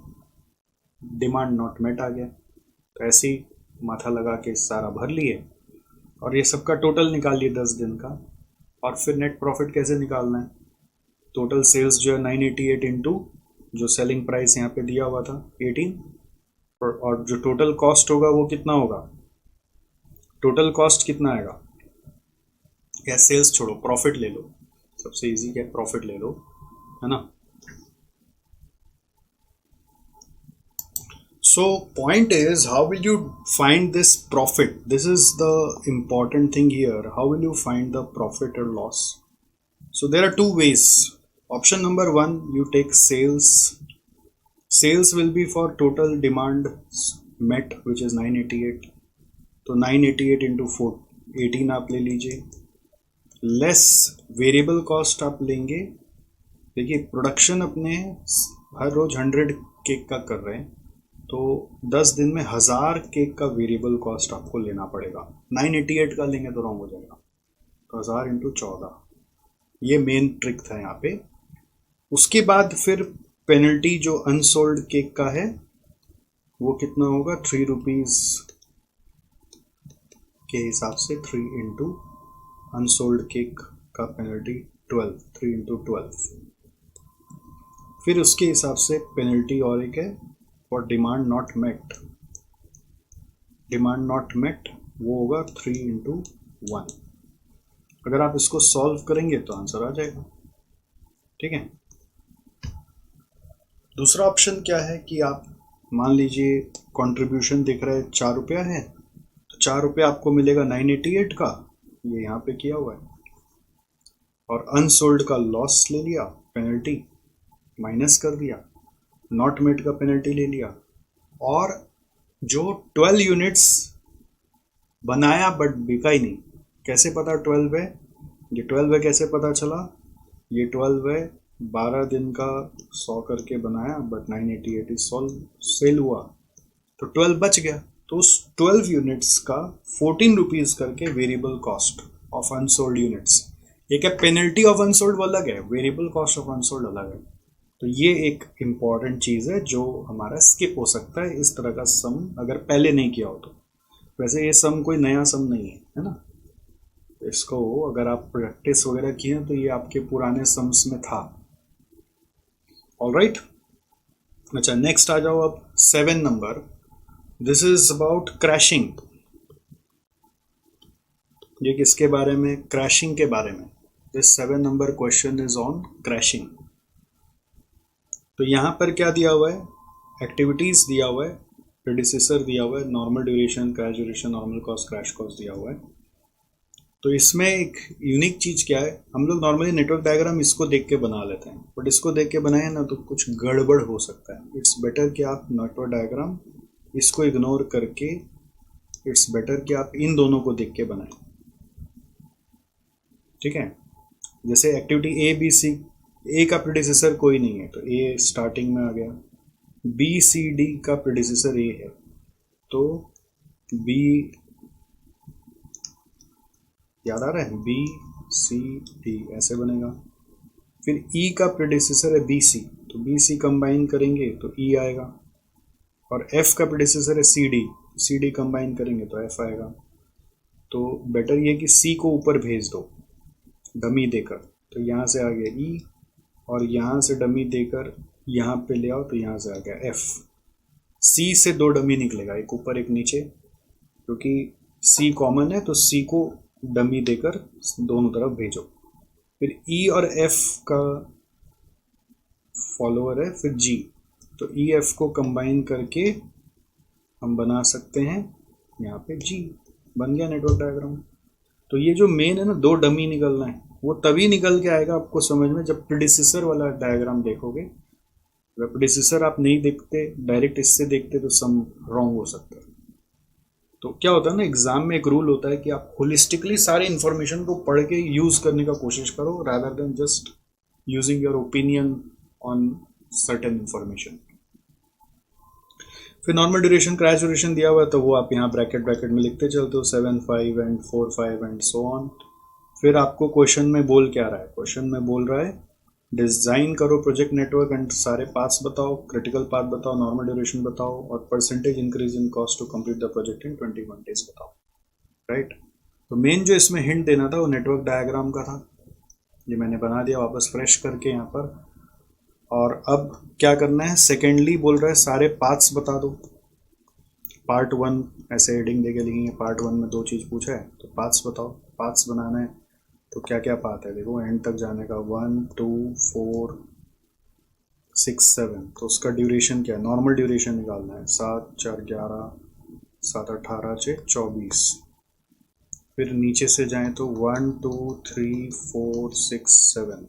डिमांड नॉट मेट आ गया। तो ऐसे ही माथा लगा के सारा भर लिए और ये सबका टोटल निकाल लिए 10 दिन का। और फिर नेट प्रॉफिट कैसे निकालना है, टोटल सेल्स जो है 988 इंटू जो सेलिंग प्राइस यहाँ पे दिया हुआ था 18, और जो टोटल कॉस्ट होगा वो कितना होगा, टोटल कॉस्ट कितना आएगा, या सेल्स छोड़ो प्रॉफिट ले लो, सबसे इजी क्या प्रॉफिट ले लो, है ना। So point is how will you find this profit, this is the important thing here, how will you find the profit और loss. So there are 2 ways. Option number 1, you take sales. Sales will be for total demand met which is 988. तो 988 into 18 आप ले लीजिए, less variable cost आप लेंगे। देखिए production अपने हर रोज 100 cake का कर रहे हैं तो 10 दिन में 1000 केक का वेरिएबल कॉस्ट आपको लेना पड़ेगा। 988 का लेंगे तो रॉन्ग हो जाएगा, तो 1000 इंटू 14, ये मेन ट्रिक था यहाँ पे। उसके बाद फिर पेनल्टी जो अनसोल्ड केक का है वो कितना होगा, 3 रुपीज़ के हिसाब से 3 इंटू अनसोल्ड केक का पेनल्टी 12, 3 इंटू 12। फिर उसके हिसाब से पेनल्टी और एक है for demand not met, demand not met वो होगा 3 इंटू 1। अगर आप इसको सॉल्व करेंगे तो आंसर आ जाएगा, ठीक है। दूसरा ऑप्शन क्या है कि आप मान लीजिए कंट्रीब्यूशन दिख रहा है 4 रुपया है, तो 4 रुपया आपको मिलेगा 988 का, ये यहाँ पे किया हुआ है, और अनसोल्ड का लॉस ले लिया, पेनल्टी माइनस कर दिया, नॉट मेट का पेनल्टी ले लिया, और जो 12 यूनिट्स बनाया बट बिका ही नहीं, कैसे पता 12 है, ये 12 है कैसे पता चला, ये 12 है 12 दिन का 100 करके बनाया बट 988 सेल हुआ तो 12 बच गया। तो उस 12 यूनिट्स का 14 रुपीज़ करके variable cost of unsold units, एक है पेनल्टी ऑफ अनसोल्ड वो अलग है, वेरिएबल कॉस्ट ऑफ अनसोल्ड अलग है। तो ये एक इम्पॉर्टेंट चीज़ है जो हमारा स्किप हो सकता है इस तरह का सम अगर पहले नहीं किया हो तो। वैसे ये सम कोई नया सम नहीं है ना, इसको अगर आप प्रैक्टिस वगैरह किए तो ये आपके पुराने सम्स में था। ऑलराइट, अच्छा नेक्स्ट आ जाओ अब 7 number. This is about crashing. ये किसके बारे में? क्रैशिंग के बारे में। This 7 number question is on crashing. तो यहाँ पर क्या दिया हुआ है? एक्टिविटीज दिया हुआ है, प्रेडिसेसर दिया हुआ है, normal duration, crash duration, normal cost, crash cost दिया हुआ है। तो इसमें एक यूनिक चीज़ क्या है, हम लोग नॉर्मली नेटवर्क डायग्राम इसको देख के बना लेते हैं, बट इसको देख के बनाए ना तो कुछ गड़बड़ हो सकता है। इट्स बेटर कि आप नेटवर्क डायग्राम इसको इग्नोर करके, इट्स बेटर कि आप इन दोनों को देख के बनाएं। ठीक है, जैसे एक्टिविटी ए बी सी, ए का प्रेडिसेसर कोई नहीं है तो ए स्टार्टिंग में आ गया, बी सी डी का प्रेडिसेसर ए है तो बी, याद आ रहा है, बी सी डी ऐसे बनेगा। फिर ई का प्रेडिसेसर है बी सी, तो बी सी कंबाइन करेंगे तो ई आएगा। और एफ का प्रेडिसेसर है सी डी कंबाइन करेंगे तो एफ आएगा। तो बेटर ये कि सी को ऊपर भेज दो डमी देकर, तो यहाँ से आ गया ई, और यहाँ से डमी देकर यहाँ पे ले आओ तो यहाँ से आ गया एफ। सी से 2 डमी निकलेगा, एक ऊपर एक नीचे, क्योंकि सी कॉमन है तो सी को डमी देकर दोनों तरफ भेजो। फिर ई और एफ का फॉलोअर है फिर जी, तो ई एफ को कंबाइन करके हम बना सकते हैं यहाँ पे जी, बन गया नेटवर्क डायग्राम। तो ये जो मेन है ना, 2 डमी निकलना है, वो तभी निकल के आएगा आपको समझ में जब प्रेडिसेसर वाला डायग्राम देखोगे। अगर प्रेडिसेसर आप नहीं देखते, डायरेक्ट इससे देखते तो सम रॉन्ग हो सकता है। तो क्या होता है ना, एग्जाम में एक रूल होता है कि आप होलिस्टिकली सारे इन्फॉर्मेशन को पढ़ के यूज करने का कोशिश करो, rather than just using your opinion on certain information. फिर नॉर्मल ड्यूरेशन, क्रैश ड्यूरेशन दिया हुआ है तो वो आप यहाँ ब्रैकेट में लिखते चलते हो, 7, 5 एंड 4, 5 एंड सो ऑन। फिर आपको क्वेश्चन में बोल क्या रहा है? क्वेश्चन में बोल रहा है डिजाइन करो प्रोजेक्ट नेटवर्क एंड सारे पाथ्स बताओ, क्रिटिकल पाथ बताओ, नॉर्मल ड्यूरेशन बताओ, और percentage increase in cost to complete the project in 21 days बताओ। राइट, तो मेन जो इसमें हिंट देना था वो नेटवर्क डायग्राम का था, ये मैंने बना दिया वापस फ्रेश करके यहाँ पर। और अब क्या करना है, सेकेंडली बोल रहा है सारे पाथ्स बता दो। पार्ट 1 ऐसे हेडिंग देके लिखेंगे, पार्ट 1 में 2 चीज़ पूछा है तो पाथ्स बताओ। पाथ्स बनाना है तो क्या क्या पाथ है, देखो एंड तक जाने का, 1, 2, 4, 6, 7, तो उसका ड्यूरेशन क्या है, नॉर्मल ड्यूरेशन निकालना है, 7, 4, 11, 7, 18, 6, 24। फिर नीचे से जाएं तो 1, 2, 3, 4, 6, 7,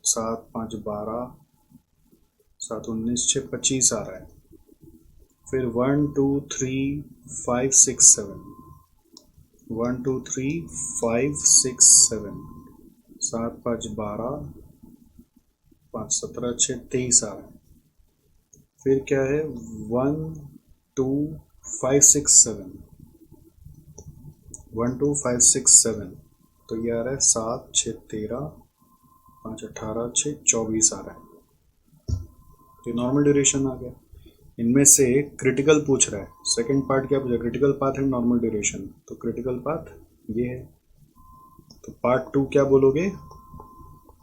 7, 5, 12, 7, 19, 6, 25 आ रहा है। फिर 1, 2, 3, 5, 6, 7, 1, 2, 3, 5, 6, 7, 7, 5, 12, 5, 17, 6, 23 आ रहा है। फिर क्या है, 1, 2, 5, 6, 7, 1, 2, 5, 6, 7, तो ये आ रहा है 7, 6, 13, 5, 18, 6, 24 आ रहा है। तो नॉर्मल ड्यूरेशन आ गया। इनमें से क्रिटिकल पूछ रहा है, सेकंड पार्ट क्या पूछा, क्रिटिकल पाथ है नॉर्मल ड्यूरेशन, तो क्रिटिकल पाथ ये है। तो पार्ट 2 क्या बोलोगे,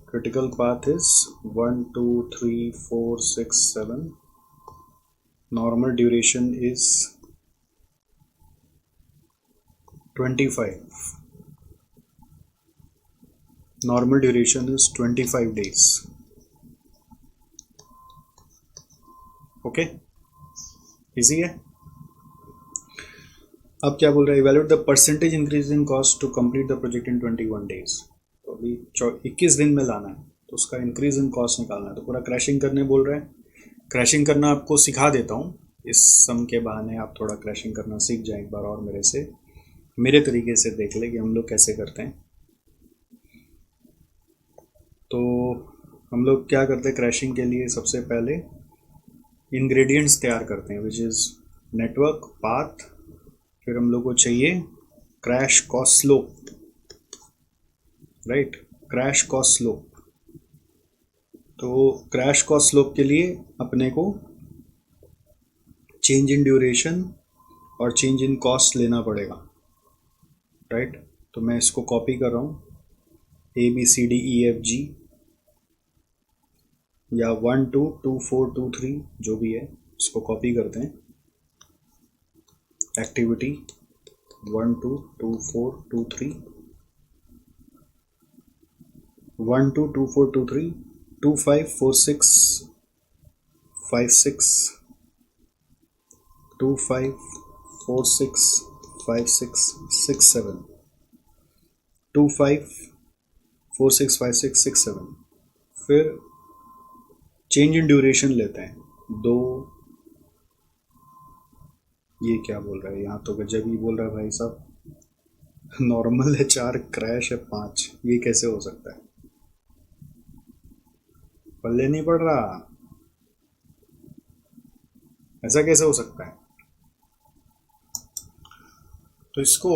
critical path is 1, 2, 3, 4, 6, 7, normal duration is 25, normal duration is 25 days. Okay, easy है। अब क्या बोल रहा है, evaluate the percentage increase in cost to complete the project in 21 days. तो अभी 21 दिन में लाना है तो उसका इंक्रीज इन कॉस्ट निकालना है, तो पूरा क्रैशिंग करने बोल रहा है। क्रैशिंग करना आपको सिखा देता हूँ, इस सम के बहाने आप थोड़ा क्रैशिंग करना सीख जाए एक बार और मेरे से, मेरे तरीके से देख ले कि हम लोग कैसे करते हैं। तो हम लोग क्या करते हैं क्रैशिंग के लिए, सबसे पहले इंग्रेडिएंट्स तैयार करते हैं, विच इज़ नेटवर्क पाथ, फिर हम लोग को चाहिए crash cost slope, right, crash cost slope. तो क्रैश कॉस्ट स्लोप के लिए अपने को चेंज इन ड्यूरेशन और चेंज इन कॉस्ट लेना पड़ेगा, राइट। तो मैं इसको कॉपी कर रहा हूँ, ABCDEFG या 1 2 2 4 2 3 जो भी है इसको कॉपी करते हैं। एक्टिविटी 1 2 2 4 2 3 1 2 2 4 2 3 2 5 4 6 5 6 2 5 4 6 5 6 6 7 2 5 4 6 5 6 6 7। फिर चेंज इन ड्यूरेशन लेते हैं 2। ये क्या बोल रहा है यहाँ, तो गजब ही बोल रहा है भाई साहब। नॉर्मल है 4, क्रैश है 5, ये कैसे हो सकता है? पल्ले नहीं पड़ रहा, ऐसा कैसे हो सकता है? तो इसको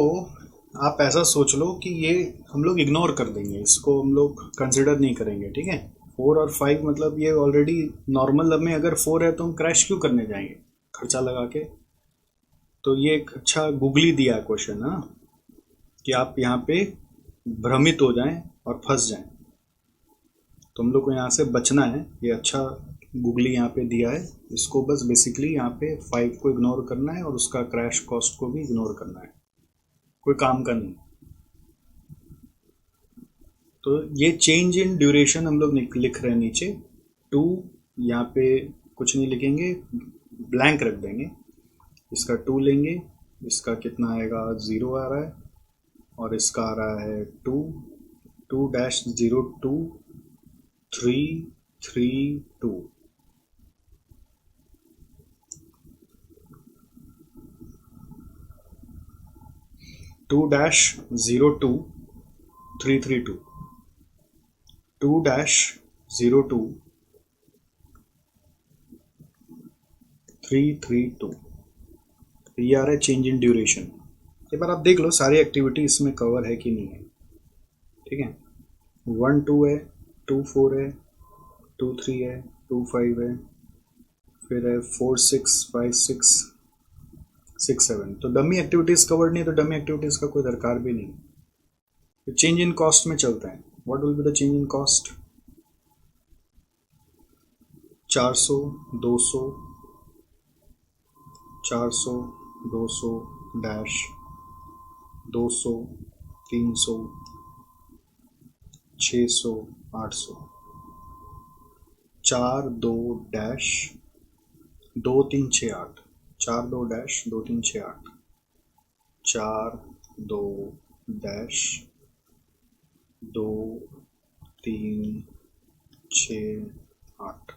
आप ऐसा सोच लो कि ये हम लोग इग्नोर कर देंगे, इसको हम लोग कंसिडर नहीं करेंगे, ठीक है। 4 और 5 मतलब ये ऑलरेडी नॉर्मल में अगर 4 है तो हम क्रैश क्यों करने जाएंगे खर्चा लगा के। तो ये एक अच्छा गूगली दिया क्वेश्चन ना, कि आप यहाँ पे भ्रमित हो जाएं और फंस जाएं। तो हम लोग को यहाँ से बचना है, ये अच्छा गूगली यहाँ पे दिया है। इसको बस बेसिकली यहाँ पे 5 को इग्नोर करना है और उसका क्रैश कॉस्ट को भी इग्नोर करना है, कोई काम का नहीं। तो ये चेंज इन ड्यूरेशन हम लोग लिख रहे हैं नीचे 2, यहाँ पे कुछ नहीं लिखेंगे, ब्लैंक रख देंगे। इसका 2 लेंगे, इसका कितना आएगा 0 आ रहा है, और इसका आ रहा है 2 2-0 2 3 3 2। Two dash 0 2 3 3 2 2-0 2 3 3 2। ये आ रहा है चेंज इन ड्यूरेशन। एक बार आप देख लो सारी एक्टिविटी इसमें कवर है कि नहीं है, ठीक है। 1 2 है, 2 4 है, 2 3 है, 2 5 है, फिर है 4 6 5 6 6 7। तो डमी एक्टिविटीज कवर्ड नहीं है, तो डमी एक्टिविटीज का कोई दरकार भी नहीं। तो चेंज इन कॉस्ट में चलता है। What will be the change in cost? 400 200 400 200 dash 200 300 600 800 4 2 dash 2 3 6 8 4 2 dash 2 3 6 8 4 2 dash 2 3 6 8।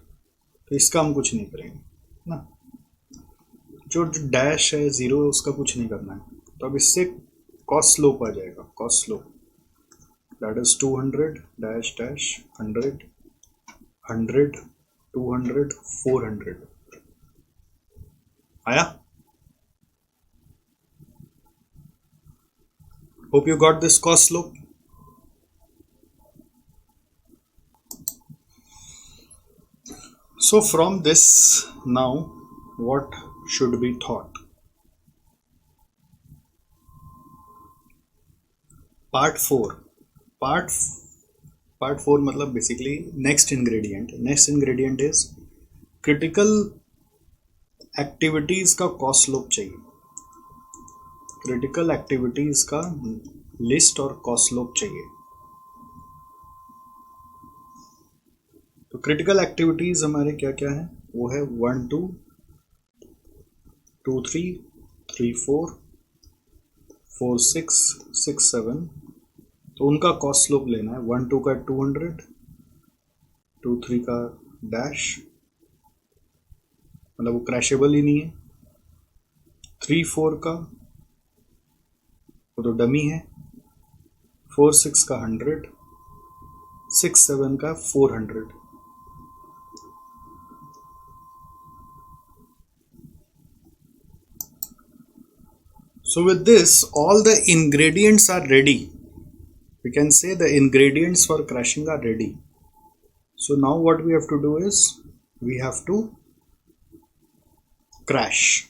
तो इसका हम कुछ नहीं करेंगे ना, जो डैश है 0 उसका कुछ नहीं करना है। तो अब इससे कॉस्ट स्लोप आ जाएगा, cost slope that is 200 dash dash 100 100 200 400 आया। Hope you got this cost slope. So from this now what should be taught? Part 4 मतलब basically next ingredient is critical activities का cost slope चाहिए, critical activities का list और cost slope चाहिए। तो critical activities हमारे क्या क्या है, वो है 1 2 2 3 3 4 4 6 6 7। तो उनका कॉस्ट स्लोप लेना है। 1 2 का 200, 2 3 का डैश मतलब वो क्रैशेबल ही नहीं है, 3 4 का वो तो डमी है, 4 6 का 100, 6 7 का 400। So with this, all the ingredients are ready. We can say the ingredients for crushing are ready. So now what we have to do is we have to crash.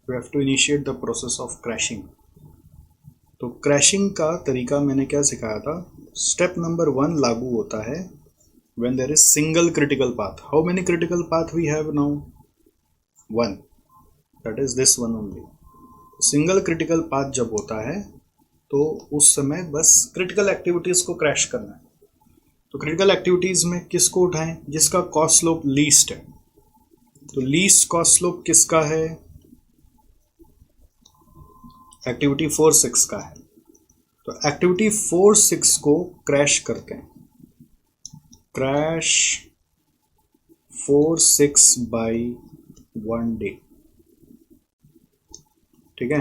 We have to initiate the process of crashing. तो crashing का तरीका मैंने क्या सिखाया था? Step number 1 लागू होता है when there is single critical path. How many critical path we have now? 1. That is this one only. Single critical path जब होता है तो उस समय बस क्रिटिकल एक्टिविटीज को क्रैश करना है. तो क्रिटिकल एक्टिविटीज में किसको उठाएं? जिसका कॉस्ट स्लोप लीस्ट है. तो लीस्ट कॉस्ट स्लोप किसका है? एक्टिविटी 4-6 का है. तो एक्टिविटी 4-6 को क्रैश करते हैं. Crash 4-6 by 1 day. ठीक है.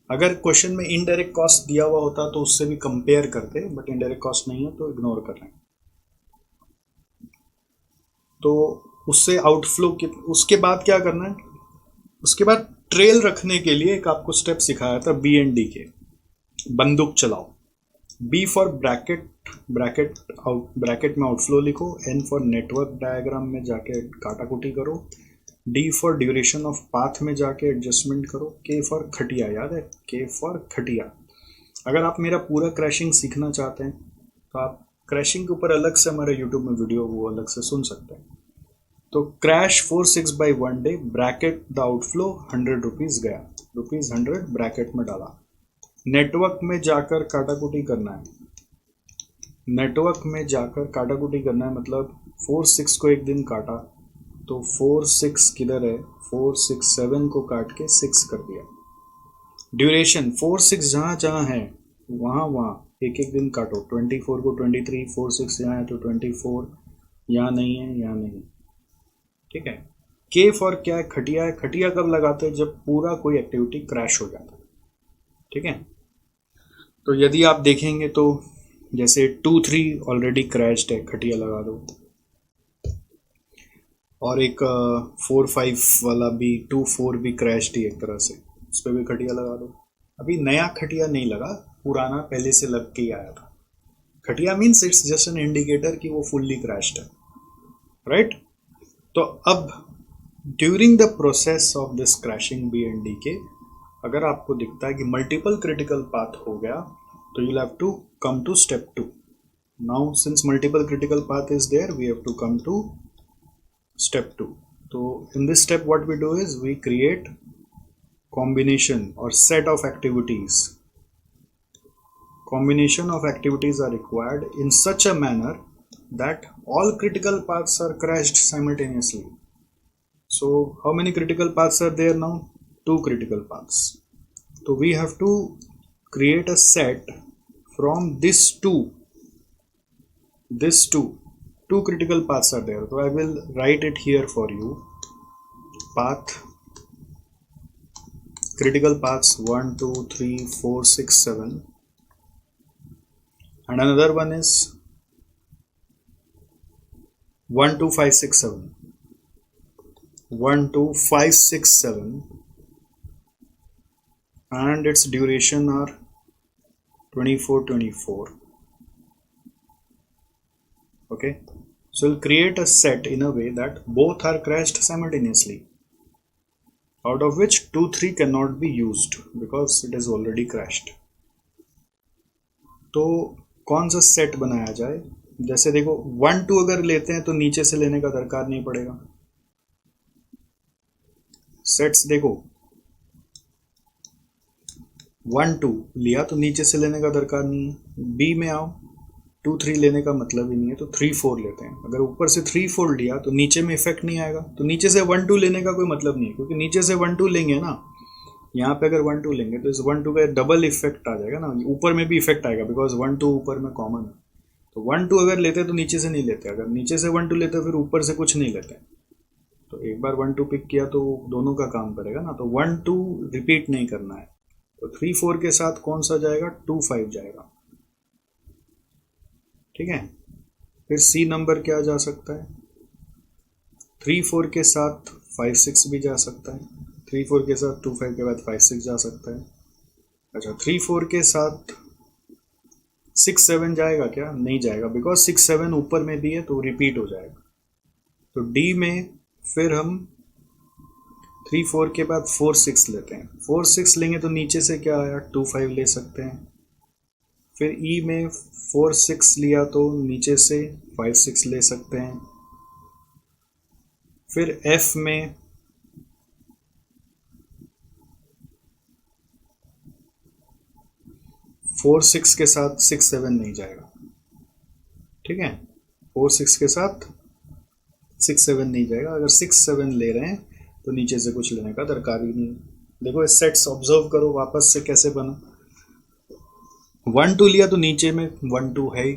अगर क्वेश्चन में इनडायरेक्ट कॉस्ट दिया हुआ होता तो उससे भी कंपेयर करते, बट इनडायरेक्ट कॉस्ट नहीं है तो इग्नोर कर रहे हैं. तो उससे आउटफ्लो उसके बाद क्या करना है? उसके बाद ट्रेल रखने के लिए एक आपको स्टेप सिखाया था BND के. बंदूक चलाओ. B फॉर ब्रैकेट में आउटफ्लो लिखो. N फॉर नेटवर्क डायग्राम में जाके काटाकुटी करो. D for duration of path में जाके एडजस्टमेंट करो. K फॉर खटिया. याद है? K फॉर खटिया. अगर आप मेरा पूरा क्रैशिंग सीखना चाहते हैं तो आप क्रैशिंग के ऊपर अलग से हमारे यूट्यूब में वीडियो वो अलग से सुन सकते हैं. तो crash 4-6 by 1 day. Bracket the outflow 100 rupees गया. ₹100 ब्रैकेट में डाला. नेटवर्क में जाकर काटाकुटी करना है. नेटवर्क में जाकर काटाकुटी करना है मतलब 4-6 को एक दिन काटा तो 4-6 किधर है? 4-6-7 को काट के 6 कर दिया. ड्यूरेशन 4-6 जहाँ जहाँ है वहाँ एक एक दिन काटो. 24 को 23, 4-6 यहाँ है तो 24, यहाँ नहीं है, यहाँ नहीं. ठीक है. K फॉर क्या है? खटिया है. खटिया कब लगाते हैं? जब पूरा कोई एक्टिविटी क्रैश हो जाता है. ठीक है. तो यदि आप देखेंगे तो जैसे 2-3 ऑलरेडी क्रैश्ड है, खटिया लगा दो. और एक 4-5 वाला भी 2-4 भी क्रैश्ड ही एक तरह से, उस पर भी खटिया लगा दो. अभी नया खटिया नहीं लगा, पुराना पहले से लग के ही आया था. खटिया means it's just an indicator कि वो फुल्ली क्रैश्ड है. राइट. तो अब during the process of this crashing BND के अगर आपको दिखता है कि मल्टीपल क्रिटिकल पाथ हो गया तो you have to come to step 2. Now since multiple critical path is there we have to come to step 2. तो in this step what we do is we create combination or set of activities. Combination of activities are required in such a manner that all critical paths are crashed simultaneously. So how many critical paths are there now? 2 critical paths. So we have to create a set from this two critical paths are there. So I will write it here for you. Path, critical paths 1, 2, 3, 4, 6, 7, and another one is 1, 2, 5, 6, 7. 1, 2, 5, 6, 7, and its duration are 24, 24. Okay, so we'll create a set in a way that both are crashed simultaneously, out of which 2, 3 cannot be used because it is already crashed. तो कौन सा set बनाया जाए? जैसे देखो 1, 2 अगर लेते हैं तो नीचे से लेने का दरकार नहीं पड़ेगा. सेट्स देखो 1, 2 लिया तो नीचे से लेने का दरकार नहीं है. बी में आओ 2, 3 लेने का मतलब ही नहीं है तो 3, 4 लेते हैं. अगर ऊपर से 3, 4 लिया तो नीचे में इफेक्ट नहीं आएगा. तो नीचे से 1, 2 लेने का कोई मतलब नहीं है क्योंकि नीचे से 1, 2 लेंगे ना, यहाँ पे अगर 1, 2 लेंगे तो इस 1, 2 का डबल इफेक्ट आ जाएगा ना. ऊपर में भी इफेक्ट आएगा बिकॉज 1, 2 ऊपर में कॉमन है. तो 1, 2 अगर लेते तो नीचे से नहीं लेते. अगर नीचे से 1, 2 लेते फिर ऊपर से कुछ नहीं लेते. तो एक बार 1, 2 पिक किया तो दोनों का काम करेगा ना. तो 1, 2 रिपीट नहीं करना है. तो 3, 4 के साथ कौन सा जाएगा? 2, 5 जाएगा. ठीक है. फिर सी नंबर क्या जा सकता है? 3, 4 के साथ 5, 6 भी जा सकता है. 3, 4 के साथ 2, 5 के बाद 5, 6 जा सकता है. अच्छा 3, 4 के साथ 6 7 जाएगा क्या? नहीं जाएगा, बिकॉज 6 7 ऊपर में भी है तो रिपीट हो जाएगा। तो डी में फिर हम 3 4 के बाद 4 6 लेते हैं। 4 6 लेंगे तो नीचे से क्या आया? 2 5 ले सकते हैं। फिर ई में 4 6 लिया तो नीचे से 5 6 ले सकते हैं। फिर एफ में 4 6 के साथ 6 7 नहीं जाएगा, ठीक है। 4 6 के साथ 6 7 नहीं जाएगा। अगर 6 7 ले रहे हैं तो नीचे से कुछ लेने का दरकार ही नहीं। देखो इस सेट्स ऑब्जर्व करो वापस से कैसे बना। 1 2 लिया तो नीचे में 1 2 है,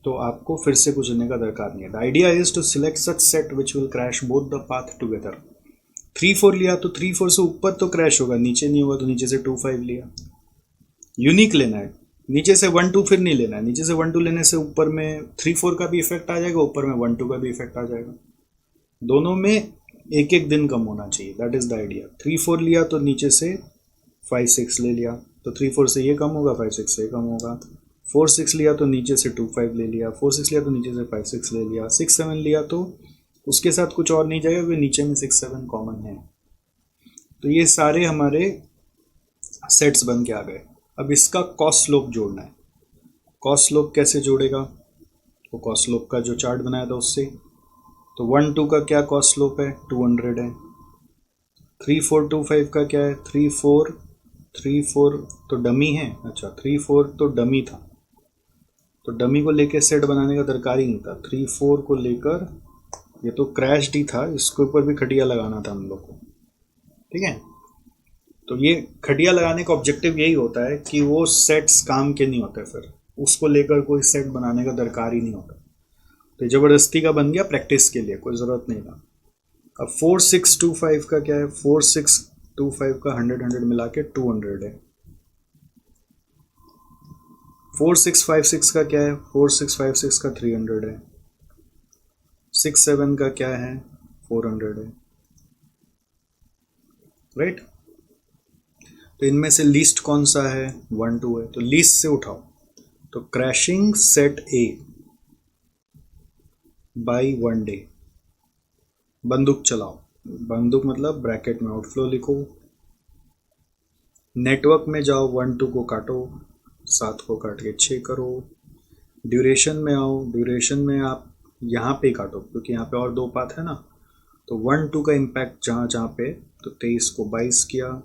तो आपको फिर से कुछ लेने का दरकार नहीं है। The idea is to select such set which will crash both the path together. 3 4 लिया तो 3 4 से ऊपर तो क्रैश होगा, नीचे नहीं होगा, तो नीचे से 2 5 लिया। यूनिक लेना है, नीचे से 1 2 फिर नहीं लेना है। नीचे से 1 2 लेने से ऊपर में 3 4 का भी इफेक्ट आ जाएगा, ऊपर में 1 2 का भी इफेक्ट आ जाएगा। दोनों में एक एक दिन कम होना चाहिए, दैट इज द आइडिया। 3 4 लिया तो नीचे से 5 6 ले लिया, तो 3 4 से ये कम होगा, 5 6 से ये कम होगा। 4 6 लिया तो नीचे से 2 5 ले लिया, 4 6 लिया तो नीचे से 5 6 ले लिया। 6 7 लिया तो उसके साथ कुछ और नहीं जाएगा क्योंकि नीचे में 6 7 कॉमन है। तो ये सारे हमारे सेट्स बन के आ गए। अब इसका कॉस्ट स्लोप जोड़ना है। कॉस्ट स्लोप कैसे जोड़ेगा? तो कॉस्ट स्लोप का जो चार्ट बनाया था उससे, तो 1 2 का क्या कॉस्ट स्लोप है? 200 है। 3 4 2 5 का क्या है? 3 4 तो डमी है। अच्छा 3 4 तो डमी था, तो डमी को लेकर सेट बनाने का दरकार ही नहीं था। 3 4 को लेकर, ये तो क्रैश्ड ही था, इसके ऊपर भी खटिया लगाना था हम लोग को, ठीक है। तो ये खटिया लगाने का ऑब्जेक्टिव यही होता है कि वो सेट्स काम के नहीं होते, फिर उसको लेकर कोई सेट बनाने का दरकार ही नहीं होता। तो ज़बरदस्ती का बन गया, प्रैक्टिस के लिए, कोई ज़रूरत नहीं था। अब 4 6 2 5 का क्या है? 4 6 2 5 का 100 मिला के 200 है। 4 6 5 6 का क्या है? 4 6 5 6 का 300 है। 6 7 का क्या है? 400 है, राइट। तो इनमें से लीस्ट कौन सा है? 1 2 है, तो लीस्ट से उठाओ। तो crashing set A by 1 day, बंदूक चलाओ। बंदूक मतलब ब्रैकेट में आउटफ्लो लिखो। नेटवर्क में जाओ, 1 2 को काटो, 7 को काट के 6 करो। ड्यूरेशन में आओ, ड्यूरेशन में आप यहाँ पे काटो क्योंकि यहाँ पे और 2 पाथ है ना। तो 1 2 का इम्पैक्ट जहाँ जहाँ पे, तो 23 को 22 किया,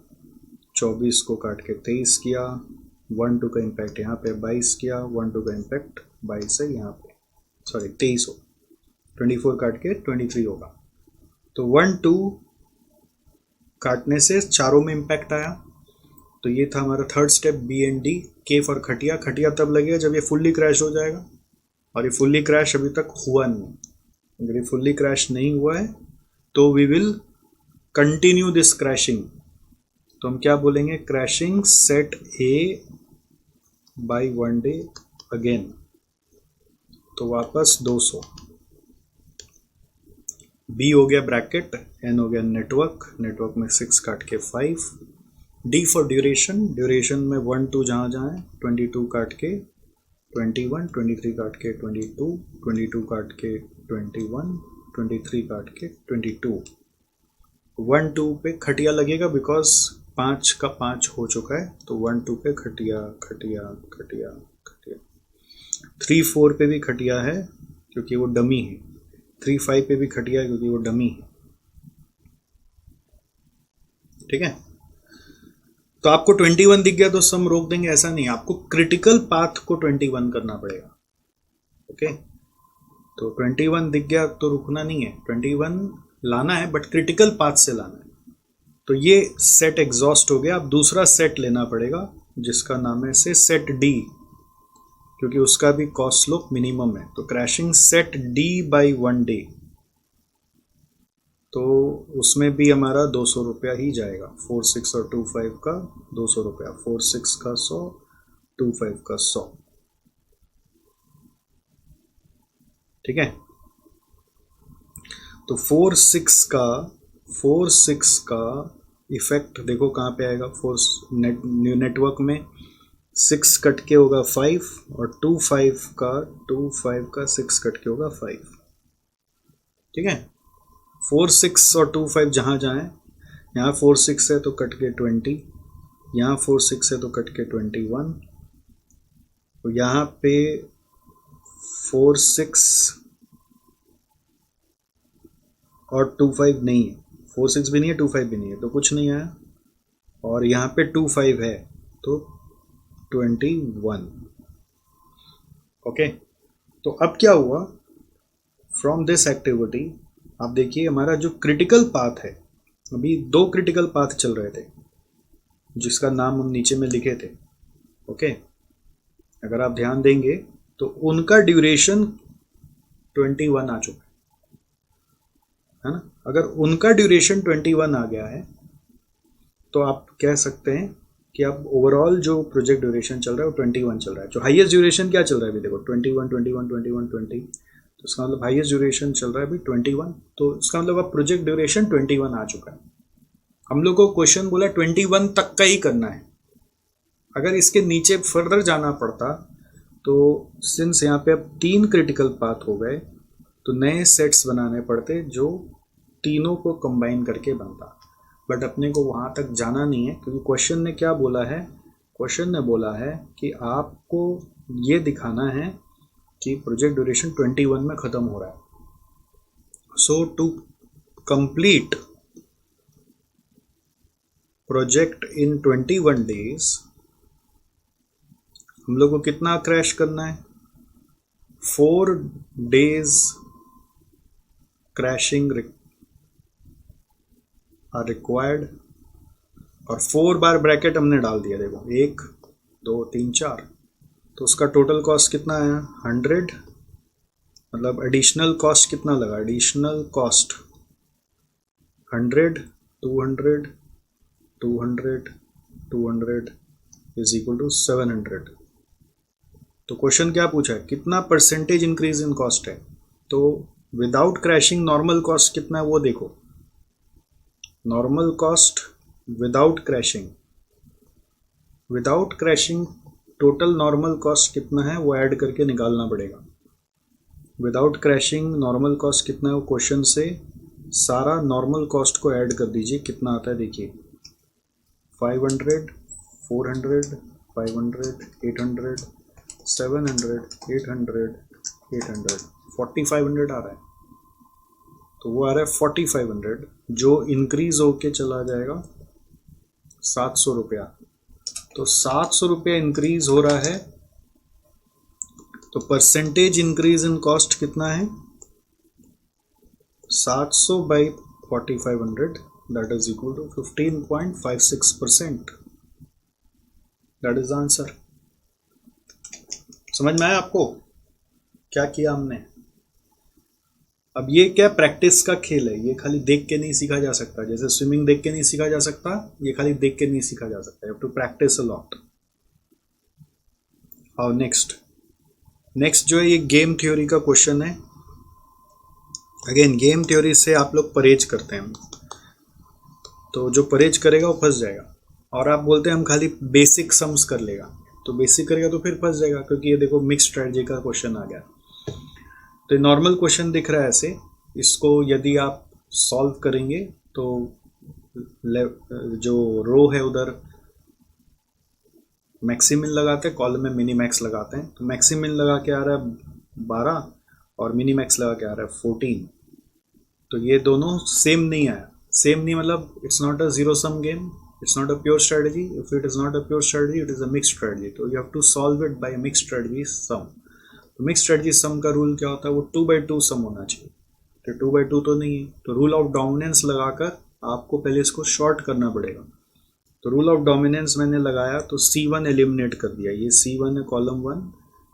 24 को काट के 23 किया। 1 2 का इम्पैक्ट यहाँ पे 22 किया, 1 2 का इम्पैक्ट 22 है यहाँ पे, सॉरी 23 हो, 24 काट के 23 होगा। तो 1 2 काटने से चारों में इम्पैक्ट आया। तो ये था हमारा third step, B and D. K for खटिया। खटिया तब लगेगा जब ये फुल्ली क्रैश हो जाएगा, और ये फुल्ली क्रैश अभी तक हुआ नहीं। अगर ये फुल्ली क्रैश नहीं हुआ है तो we will continue this crashing. तो हम क्या बोलेंगे? Crashing set A by 1 day again. तो वापस 200। बी हो गया ब्रैकेट, एन हो गया नेटवर्क, नेटवर्क में 6 काट के 5। डी फॉर ड्यूरेशन, ड्यूरेशन में 1 2 जहाँ जहाँ है, 22 काट के 21, 23 काट के 22, 22 काट के 21, 23 काट के 22। 1 2 पे खटिया लगेगा बिकॉज 5 का 5 हो चुका है, तो 1 2 पे खटिया खटिया खटिया खटिया। 3 4 पे भी खटिया है क्योंकि वो डमी है। 3 5 पे भी खटिया है क्योंकि वो डमी है, ठीक है। तो आपको 21 दिख गया तो सम रोक देंगे, ऐसा नहीं, आपको क्रिटिकल पाथ को 21 करना पड़ेगा, ओके। तो 21 दिख गया तो रुकना नहीं है, 21 लाना है, बट क्रिटिकल पाथ से लाना है। तो ये सेट एग्जॉस्ट हो गया। अब दूसरा सेट लेना पड़ेगा जिसका नाम है से सेट डी, क्योंकि उसका भी कॉस्ट स्लोप मिनिमम है। तो crashing set D by 1 day, तो उसमें भी हमारा 200 रुपया ही जाएगा। 4 6 और 2 5 का 200 रुपया, 4 6 का 100, 2 5 का 100, ठीक है। तो 4 6 का इफेक्ट देखो कहाँ पे आएगा। नेटवर्क में 6 कट के होगा 5 और 2 5 का 6 कट के होगा 5। ठीक है, 4 6 और 2 5 जहाँ जाए, यहाँ 4 6 है तो कट के 20, यहाँ 4 6 है तो कट के 21, तो यहाँ पे 4 6 और 2 5 नहीं है, 4 6 भी नहीं है 2 5 भी नहीं है, तो कुछ नहीं आया। और यहाँ पे 2 5 है तो 21। ओके, तो अब क्या हुआ, फ्रॉम दिस एक्टिविटी आप देखिए हमारा जो क्रिटिकल पाथ है, अभी 2 क्रिटिकल पाथ चल रहे थे जिसका नाम हम नीचे में लिखे थे। ओके, अगर आप ध्यान देंगे तो उनका ड्यूरेशन 21 आ चुका है ना। अगर उनका ड्यूरेशन 21 आ गया है तो आप कह सकते हैं कि अब ओवरऑल जो प्रोजेक्ट ड्यूरेशन चल रहा है वो 21 चल रहा है। जो हाईएस्ट ड्यूरेशन क्या चल रहा है अभी देखो 21 21 21 20, तो इसका मतलब हाईएस्ट ड्यूरेशन चल रहा है अभी 21, तो इसका मतलब अब प्रोजेक्ट ड्यूरेशन 21 आ चुका है। हम लोग को क्वेश्चन बोला 21 तक का ही करना है, अगर इसके नीचे फर्दर जाना पड़ता तो सिंस यहाँ पे अब 3 क्रिटिकल पाथ हो गए तो नए सेट्स बनाने पड़ते जो तीनों को कंबाइन करके बनता, बट अपने को वहाँ तक जाना नहीं है क्योंकि क्वेश्चन ने क्या बोला है, क्वेश्चन ने बोला है कि आपको ये दिखाना है कि प्रोजेक्ट ड्यूरेशन 21 में ख़त्म हो रहा है। So to complete project in 21 days हम लोग को कितना क्रैश करना है, 4 days क्रैशिंग आर रिक्वायर्ड, और 4 बार ब्रैकेट हमने डाल दिया, देखो 1 2 3 4, तो उसका टोटल कॉस्ट कितना आया 100, मतलब एडिशनल कॉस्ट कितना लगा, additional cost 100 200 200 200 is equal to 700। तो क्वेश्चन क्या पूछा है, कितना परसेंटेज इंक्रीज इन कॉस्ट है, तो विदाउट क्रैशिंग नॉर्मल कॉस्ट कितना है वो देखो, normal cost without crashing total normal cost कितना है वो ऐड करके निकालना पड़ेगा। विदाउट क्रैशिंग नॉर्मल कॉस्ट कितना है वो क्वेश्चन से सारा नॉर्मल कॉस्ट को ऐड कर दीजिए, कितना आता है देखिए 500 400 500 800 700 800 800 4500 आ रहा है, तो वो आ रहा है 4500 जो इंक्रीज होके चला जाएगा 700 रुपया। तो 700 रुपया इंक्रीज हो रहा है, तो परसेंटेज इंक्रीज इन कॉस्ट कितना है 700 by 4500, that is equal to 15.56%। That is answer. समझ में आया आपको क्या किया हमने। अब ये क्या प्रैक्टिस का खेल है, ये खाली देख के नहीं सीखा जा सकता, जैसे स्विमिंग देख के नहीं सीखा जा सकता, ये खाली देख के नहीं सीखा जा सकता, you have to practise a lot. और नेक्स्ट जो है ये गेम थ्योरी का क्वेश्चन है। अगेन गेम थ्योरी से आप लोग परहेज करते हैं, तो जो परहेज करेगा वो फंस जाएगा, और आप बोलते हैं हम खाली बेसिक सम्स कर लेगा, तो बेसिक करेगा तो फिर फंस जाएगा, क्योंकि ये देखो मिक्स स्ट्रेटजी का क्वेश्चन आ गया। तो नॉर्मल क्वेश्चन दिख रहा है ऐसे, इसको यदि आप सॉल्व करेंगे तो जो रो है उधर मैक्सिमिन लगाते हैं, कॉलम में मिनी मैक्स लगाते हैं, तो मैक्सिमिन लगा के आ रहा है 12 और मिनी मैक्स लगा के आ रहा है 14, तो ये दोनों सेम नहीं आया। सेम नहीं मतलब it's not a zero sum game, it's not a pure strategy. If it is not a pure strategy, it is a mixed strategy. तो you have to solve it by a mixed strategy sum. तो mixed strategy sum का rule क्या होता है, वो 2/2 सम होना चाहिए, तो 2/2 तो नहीं है, तो रूल ऑफ डोमिनेंस लगाकर आपको पहले इसको शॉर्ट करना पड़ेगा। तो रूल ऑफ डोमिनेंस मैंने लगाया तो C1 एलिमिनेट कर दिया, ये C1 है कॉलम 1,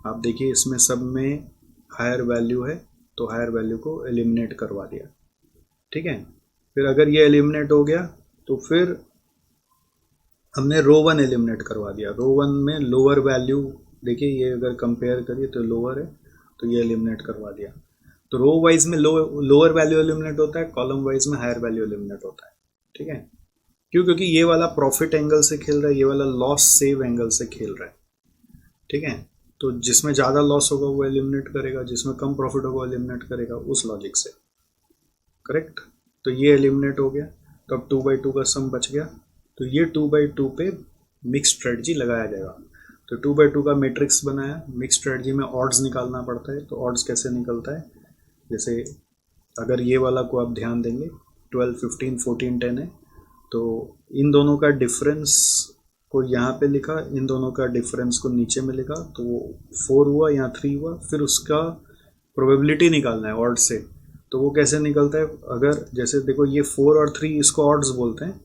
आप देखिए इसमें सब में हायर वैल्यू है तो हायर वैल्यू को एलिमिनेट करवा दिया। ठीक है, फिर अगर ये एलिमिनेट हो गया तो फिर हमने रो 1 एलिमिनेट करवा दिया, रो 1 में लोअर वैल्यू देखिए, ये अगर कंपेयर करिए तो लोअर है, तो ये एलिमिनेट करवा दिया। तो रो वाइज में लोअर वैल्यू एलिमिनेट होता है, कॉलम वाइज में हायर वैल्यू एलिमिनेट होता है। ठीक है, क्यों, क्योंकि ये वाला प्रॉफिट एंगल से खेल रहा है, ये वाला लॉस सेव एंगल से खेल रहा है। ठीक है, तो जिसमें ज़्यादा लॉस होगा वो एलिमिनेट करेगा, जिसमें कम प्रॉफिट होगा वो एलिमिनेट करेगा, उस लॉजिक से। करेक्ट। तो ये एलिमिनेट हो गया, तो अब 2/2 का सम बच गया। तो ये 2/2 पे मिक्स स्ट्रेटजी लगाया जाएगा। तो 2/2 का मैट्रिक्स बनाया। मिक्स स्ट्रेटजी में ऑड्स निकालना पड़ता है। तो ऑड्स कैसे निकलता है, जैसे अगर ये वाला को आप ध्यान देंगे 12, 15, 14, 10 है, तो इन दोनों का डिफरेंस को यहाँ पे लिखा, इन दोनों का डिफरेंस को नीचे में लिखा, तो वो 4 हुआ, यहाँ 3 हुआ। फिर उसका प्रोबेबिलिटी निकालना है ऑड से। तो वो कैसे निकलता है, अगर जैसे देखो ये 4 और 3 इसको ऑड्स बोलते हैं,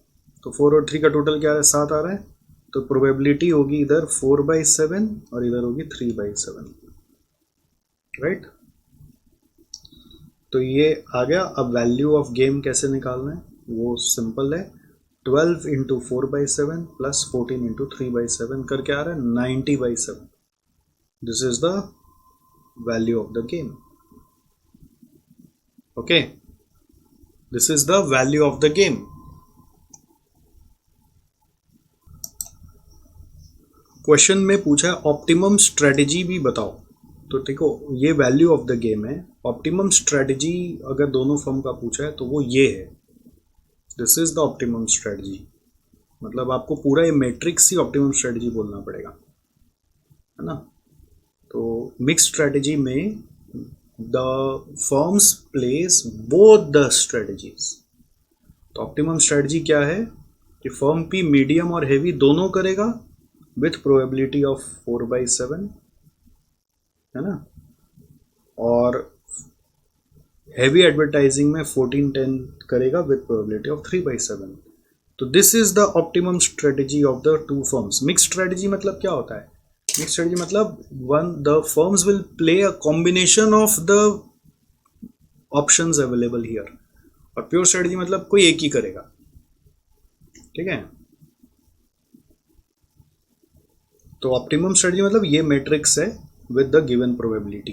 तो 4 और 3 का टोटल क्या है, 7 आ रहा है। तो प्रोबेबिलिटी होगी इधर 4/7 और इधर होगी 3/7, राइट। तो ये आ गया। अब वैल्यू ऑफ गेम कैसे निकालना है, वो सिंपल है। 12 इंटू 4/7 प्लस 14 इंटू 3/7 करके आ रहा है 90/7। This is the value of the game. Okay, this is the value of the game. Question में पूछा है ऑप्टिमम स्ट्रेटजी भी बताओ। तो देखो ये वैल्यू ऑफ द गेम है। ऑप्टिमम स्ट्रेटजी अगर दोनों फर्म का पूछा है तो वो ये है, this is the optimum strategy. मतलब आपको पूरा ये मैट्रिक्स ही ऑप्टिमम स्ट्रेटजी बोलना पड़ेगा, है ना। तो मिक्स स्ट्रेटजी में the firms place both the strategies. तो ऑप्टिमम स्ट्रेटजी क्या है कि फर्म पी मीडियम और हेवी दोनों करेगा विथ प्रोबेबिलिटी ऑफ 4/7, है ना। और हैवी एडवर्टाइजिंग में 14-10 करेगा विथ प्रोबेबिलिटी ऑफ 3/7। तो this is the optimum strategy of the two firms. Mix strategy मतलब क्या होता है, मिक्स स्ट्रेटजी मतलब the firms will play a combination of the options available here. और प्योर स्ट्रेटजी मतलब कोई एक ही करेगा, ठीक है। तो ऑप्टिमम स्ट्रेटजी मतलब ये मैट्रिक्स है विद द गिवन प्रोबेबिलिटी।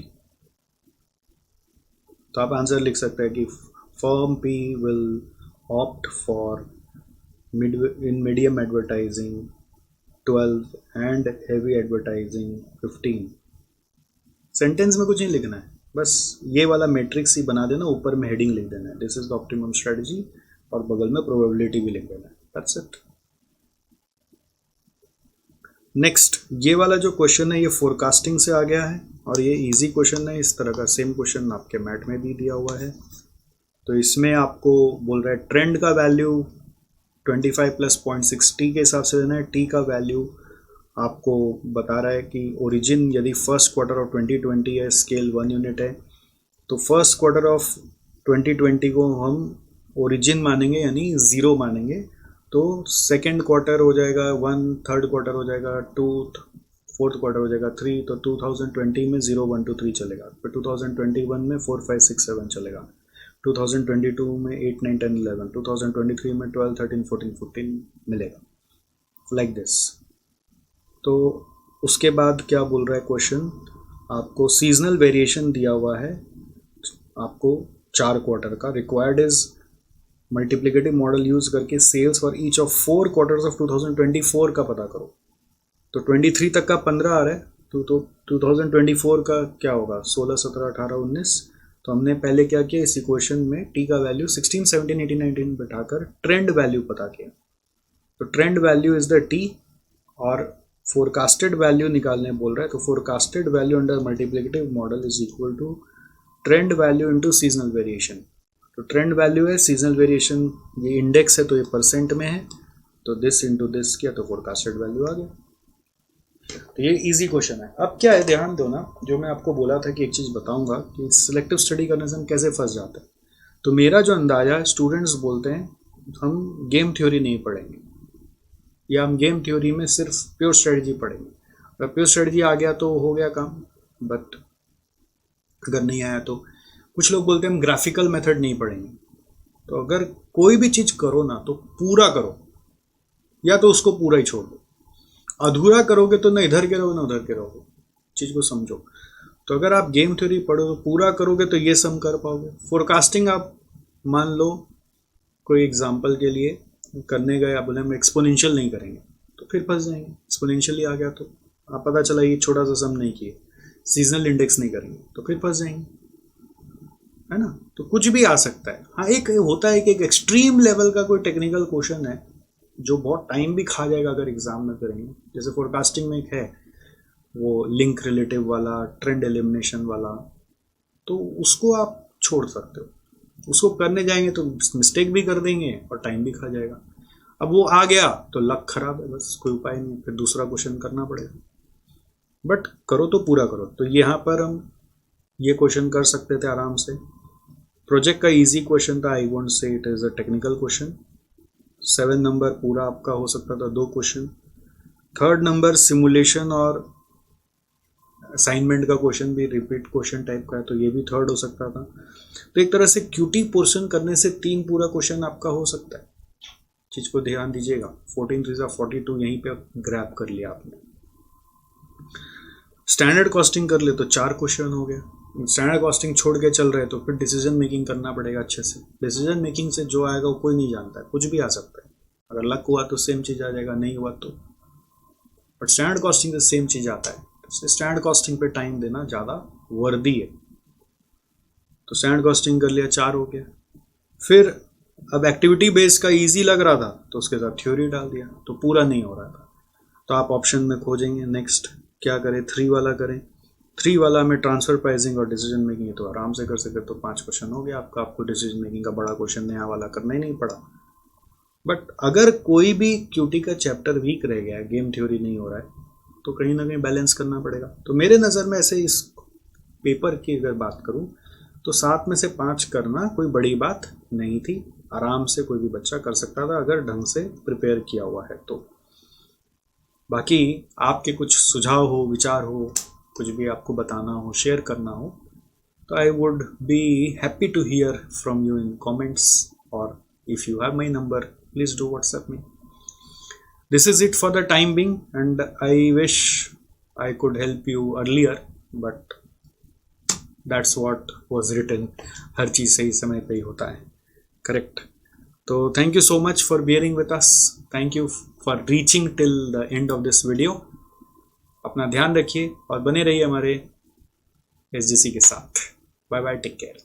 तो आप आंसर लिख सकते हैं कि firm P will opt for in medium advertising 12 and heavy advertising 15। Sentence में कुछ नहीं लिखना है, बस ये वाला मैट्रिक्स ही बना देना, ऊपर में हेडिंग लिख देना है this is the optimum strategy, और बगल में प्रोबेबिलिटी भी लिख देना है, दैट्स इट। नेक्स्ट ये वाला जो क्वेश्चन है ये फोरकास्टिंग से आ गया है, और ये इजी क्वेश्चन है। इस तरह का सेम क्वेश्चन आपके मैट में भी दिया हुआ है। तो इसमें आपको बोल रहा है ट्रेंड का वैल्यू 25 + 0.6 टी के हिसाब से देना है। टी का वैल्यू आपको बता रहा है कि ओरिजिन यदि फर्स्ट क्वार्टर ऑफ 2020 है, स्केल 1 यूनिट है, तो फर्स्ट क्वार्टर ऑफ 2020 को हम ओरिजिन मानेंगे यानी 0 मानेंगे। तो सेकेंड क्वार्टर हो जाएगा 1, थर्ड क्वार्टर हो जाएगा 2, फोर्थ क्वार्टर हो जाएगा 3। तो 2020 में 0, 1, 2, 3 चलेगा। फिर 2021 में 4, 5, 6, 7 चलेगा। 2022 में 8, 9, 10, 11। 2023 में 12, 13, 14, 15 मिलेगा, लाइक दिस। तो उसके बाद क्या बोल रहा है क्वेश्चन, आपको सीजनल वेरिएशन दिया हुआ है, आपको 4 क्वार्टर का। Required is multiplicative model use करके sales for each of 4 quarters of 2024 का पता करो। तो 23 तक का 15 आ रहा है, तो 2024 का क्या होगा, 16, 17, 18, 19। तो हमने पहले क्या किया, इस इक्वेशन में टी का वैल्यू 16, 17, 18, 19 बैठाकर ट्रेंड वैल्यू पता किया। तो trend value is the T, और फोरकास्टेड वैल्यू निकालने बोल रहा है। तो forecasted value under multiplicative model is equal to trend value into seasonal variation. तो ट्रेंड वैल्यू है, सीजनल वेरिएशन ये इंडेक्स है तो ये परसेंट में है, तो दिस इंटू दिस किया तो फोरकास्टेड वैल्यू आ गया। तो ये इजी क्वेश्चन है। अब क्या है, ध्यान दो ना, जो मैं आपको बोला था कि एक चीज़ बताऊंगा कि सिलेक्टिव स्टडी करने से हम कैसे फंस जाते हैं। तो मेरा जो अंदाजा है, स्टूडेंट्स बोलते हैं हम गेम थ्योरी नहीं पढ़ेंगे, या हम गेम थ्योरी में सिर्फ प्योर स्ट्रेटजी पढ़ेंगे। अगर प्योर स्ट्रेटजी आ गया तो हो गया काम, बट अगर नहीं आया तो कुछ लोग बोलते हैं हम ग्राफिकल मेथड नहीं पढ़ेंगे। तो अगर कोई भी चीज़ करो ना तो पूरा करो, या तो उसको पूरा ही छोड़ दो। अधूरा करोगे तो ना इधर के रहोगे ना उधर के रहोगे, चीज़ को समझो। तो अगर आप गेम थ्योरी पढ़ो तो पूरा करोगे तो ये सम कर पाओगे। फोरकास्टिंग आप मान लो कोई एग्जाम्पल के लिए करने गए, आप बोले हम एक्सपोनेंशियल नहीं करेंगे, तो फिर फंस जाएंगे। एक्सपोनेंशियली आ गया तो आप पता चला ये छोटा सा सम नहीं किए, सीजनल इंडेक्स नहीं करेंगे तो फिर फंस जाएंगे, है ना। तो कुछ भी आ सकता है। हाँ, एक होता है कि एक एक्सट्रीम लेवल का कोई टेक्निकल क्वेश्चन है जो बहुत टाइम भी खा जाएगा अगर एग्जाम में करेंगे, जैसे फोरकास्टिंग में एक है वो लिंक रिलेटिव वाला, ट्रेंड एलिमिनेशन वाला, तो उसको आप छोड़ सकते हो। उसको करने जाएंगे तो मिस्टेक भी कर देंगे और टाइम भी खा जाएगा। अब वो आ गया तो लक खराब है, बस कोई उपाय नहीं, फिर दूसरा क्वेश्चन करना पड़ेगा। बट करो तो पूरा करो। तो यहाँ पर हम ये क्वेश्चन कर सकते थे आराम से। प्रोजेक्ट का इजी क्वेश्चन था, I won't say it is a technical question. 7 number पूरा आपका हो सकता था 2 क्वेश्चन। 3rd नंबर सिमुलेशन और असाइनमेंट का क्वेश्चन भी रिपीट क्वेश्चन टाइप का है, तो ये भी 3rd हो सकता था। तो एक तरह से क्यूटी पोर्शन करने से 3 पूरा क्वेश्चन आपका हो सकता है। चीज को ध्यान दीजिएगा। 14 3 42 यहीं पे ग्रैब कर लिया आपने। स्टैंडर्ड कॉस्टिंग कर ले तो 4 क्वेश्चन हो गया। स्टैंडर्ड कॉस्टिंग छोड़ के चल रहे तो फिर डिसीजन मेकिंग करना पड़ेगा अच्छे से। डिसीजन मेकिंग से जो आएगा वो कोई नहीं जानता है, कुछ भी आ सकता है। अगर लक हुआ तो सेम चीज आ जाएगा, नहीं हुआ तो, बट स्टैंडर्ड कॉस्टिंग से सेम चीज आता है। तो स्टैंडर्ड कॉस्टिंग पे टाइम देना ज़्यादा वर्दी है। तो स्टैंडर्ड कॉस्टिंग कर लिया, 4 हो गया। फिर अब एक्टिविटी बेस का इजी लग रहा था तो उसके साथ थ्योरी डाल दिया, तो पूरा नहीं हो रहा था, तो आप ऑप्शन में खोजेंगे नेक्स्ट क्या करें, 3 वाला करें। 3 वाला में ट्रांसफर प्राइसिंग और डिसीजन मेकिंग तो आराम से कर सकते, तो 5 क्वेश्चन हो गया आपका। आपको डिसीजन मेकिंग का बड़ा क्वेश्चन नया वाला करना ही नहीं पड़ा। बट अगर कोई भी क्यूटी का चैप्टर वीक रह गया, गेम थ्योरी नहीं हो रहा है, तो कहीं ना कहीं बैलेंस करना पड़ेगा। तो मेरे नज़र में ऐसे इस पेपर की अगर बात करूं तो 7 में से 5 करना कोई बड़ी बात नहीं थी। आराम से कोई भी बच्चा कर सकता था अगर ढंग से प्रिपेयर किया हुआ है तो। बाकी आपके कुछ सुझाव हो, विचार हो, कुछ भी आपको बताना हो, शेयर करना हो, तो I would be happy to hear from you in comments, और if you have my number please do WhatsApp me. This is it for the time being, and I wish I could help you earlier, but that's what was written. हर चीज़ सही समय पे ही होता है, correct. तो thank you so much for bearing with us, thank you for reaching till the end of this video. अपना ध्यान रखिए और बने रहिए हमारे SGC के साथ। Bye bye, take care.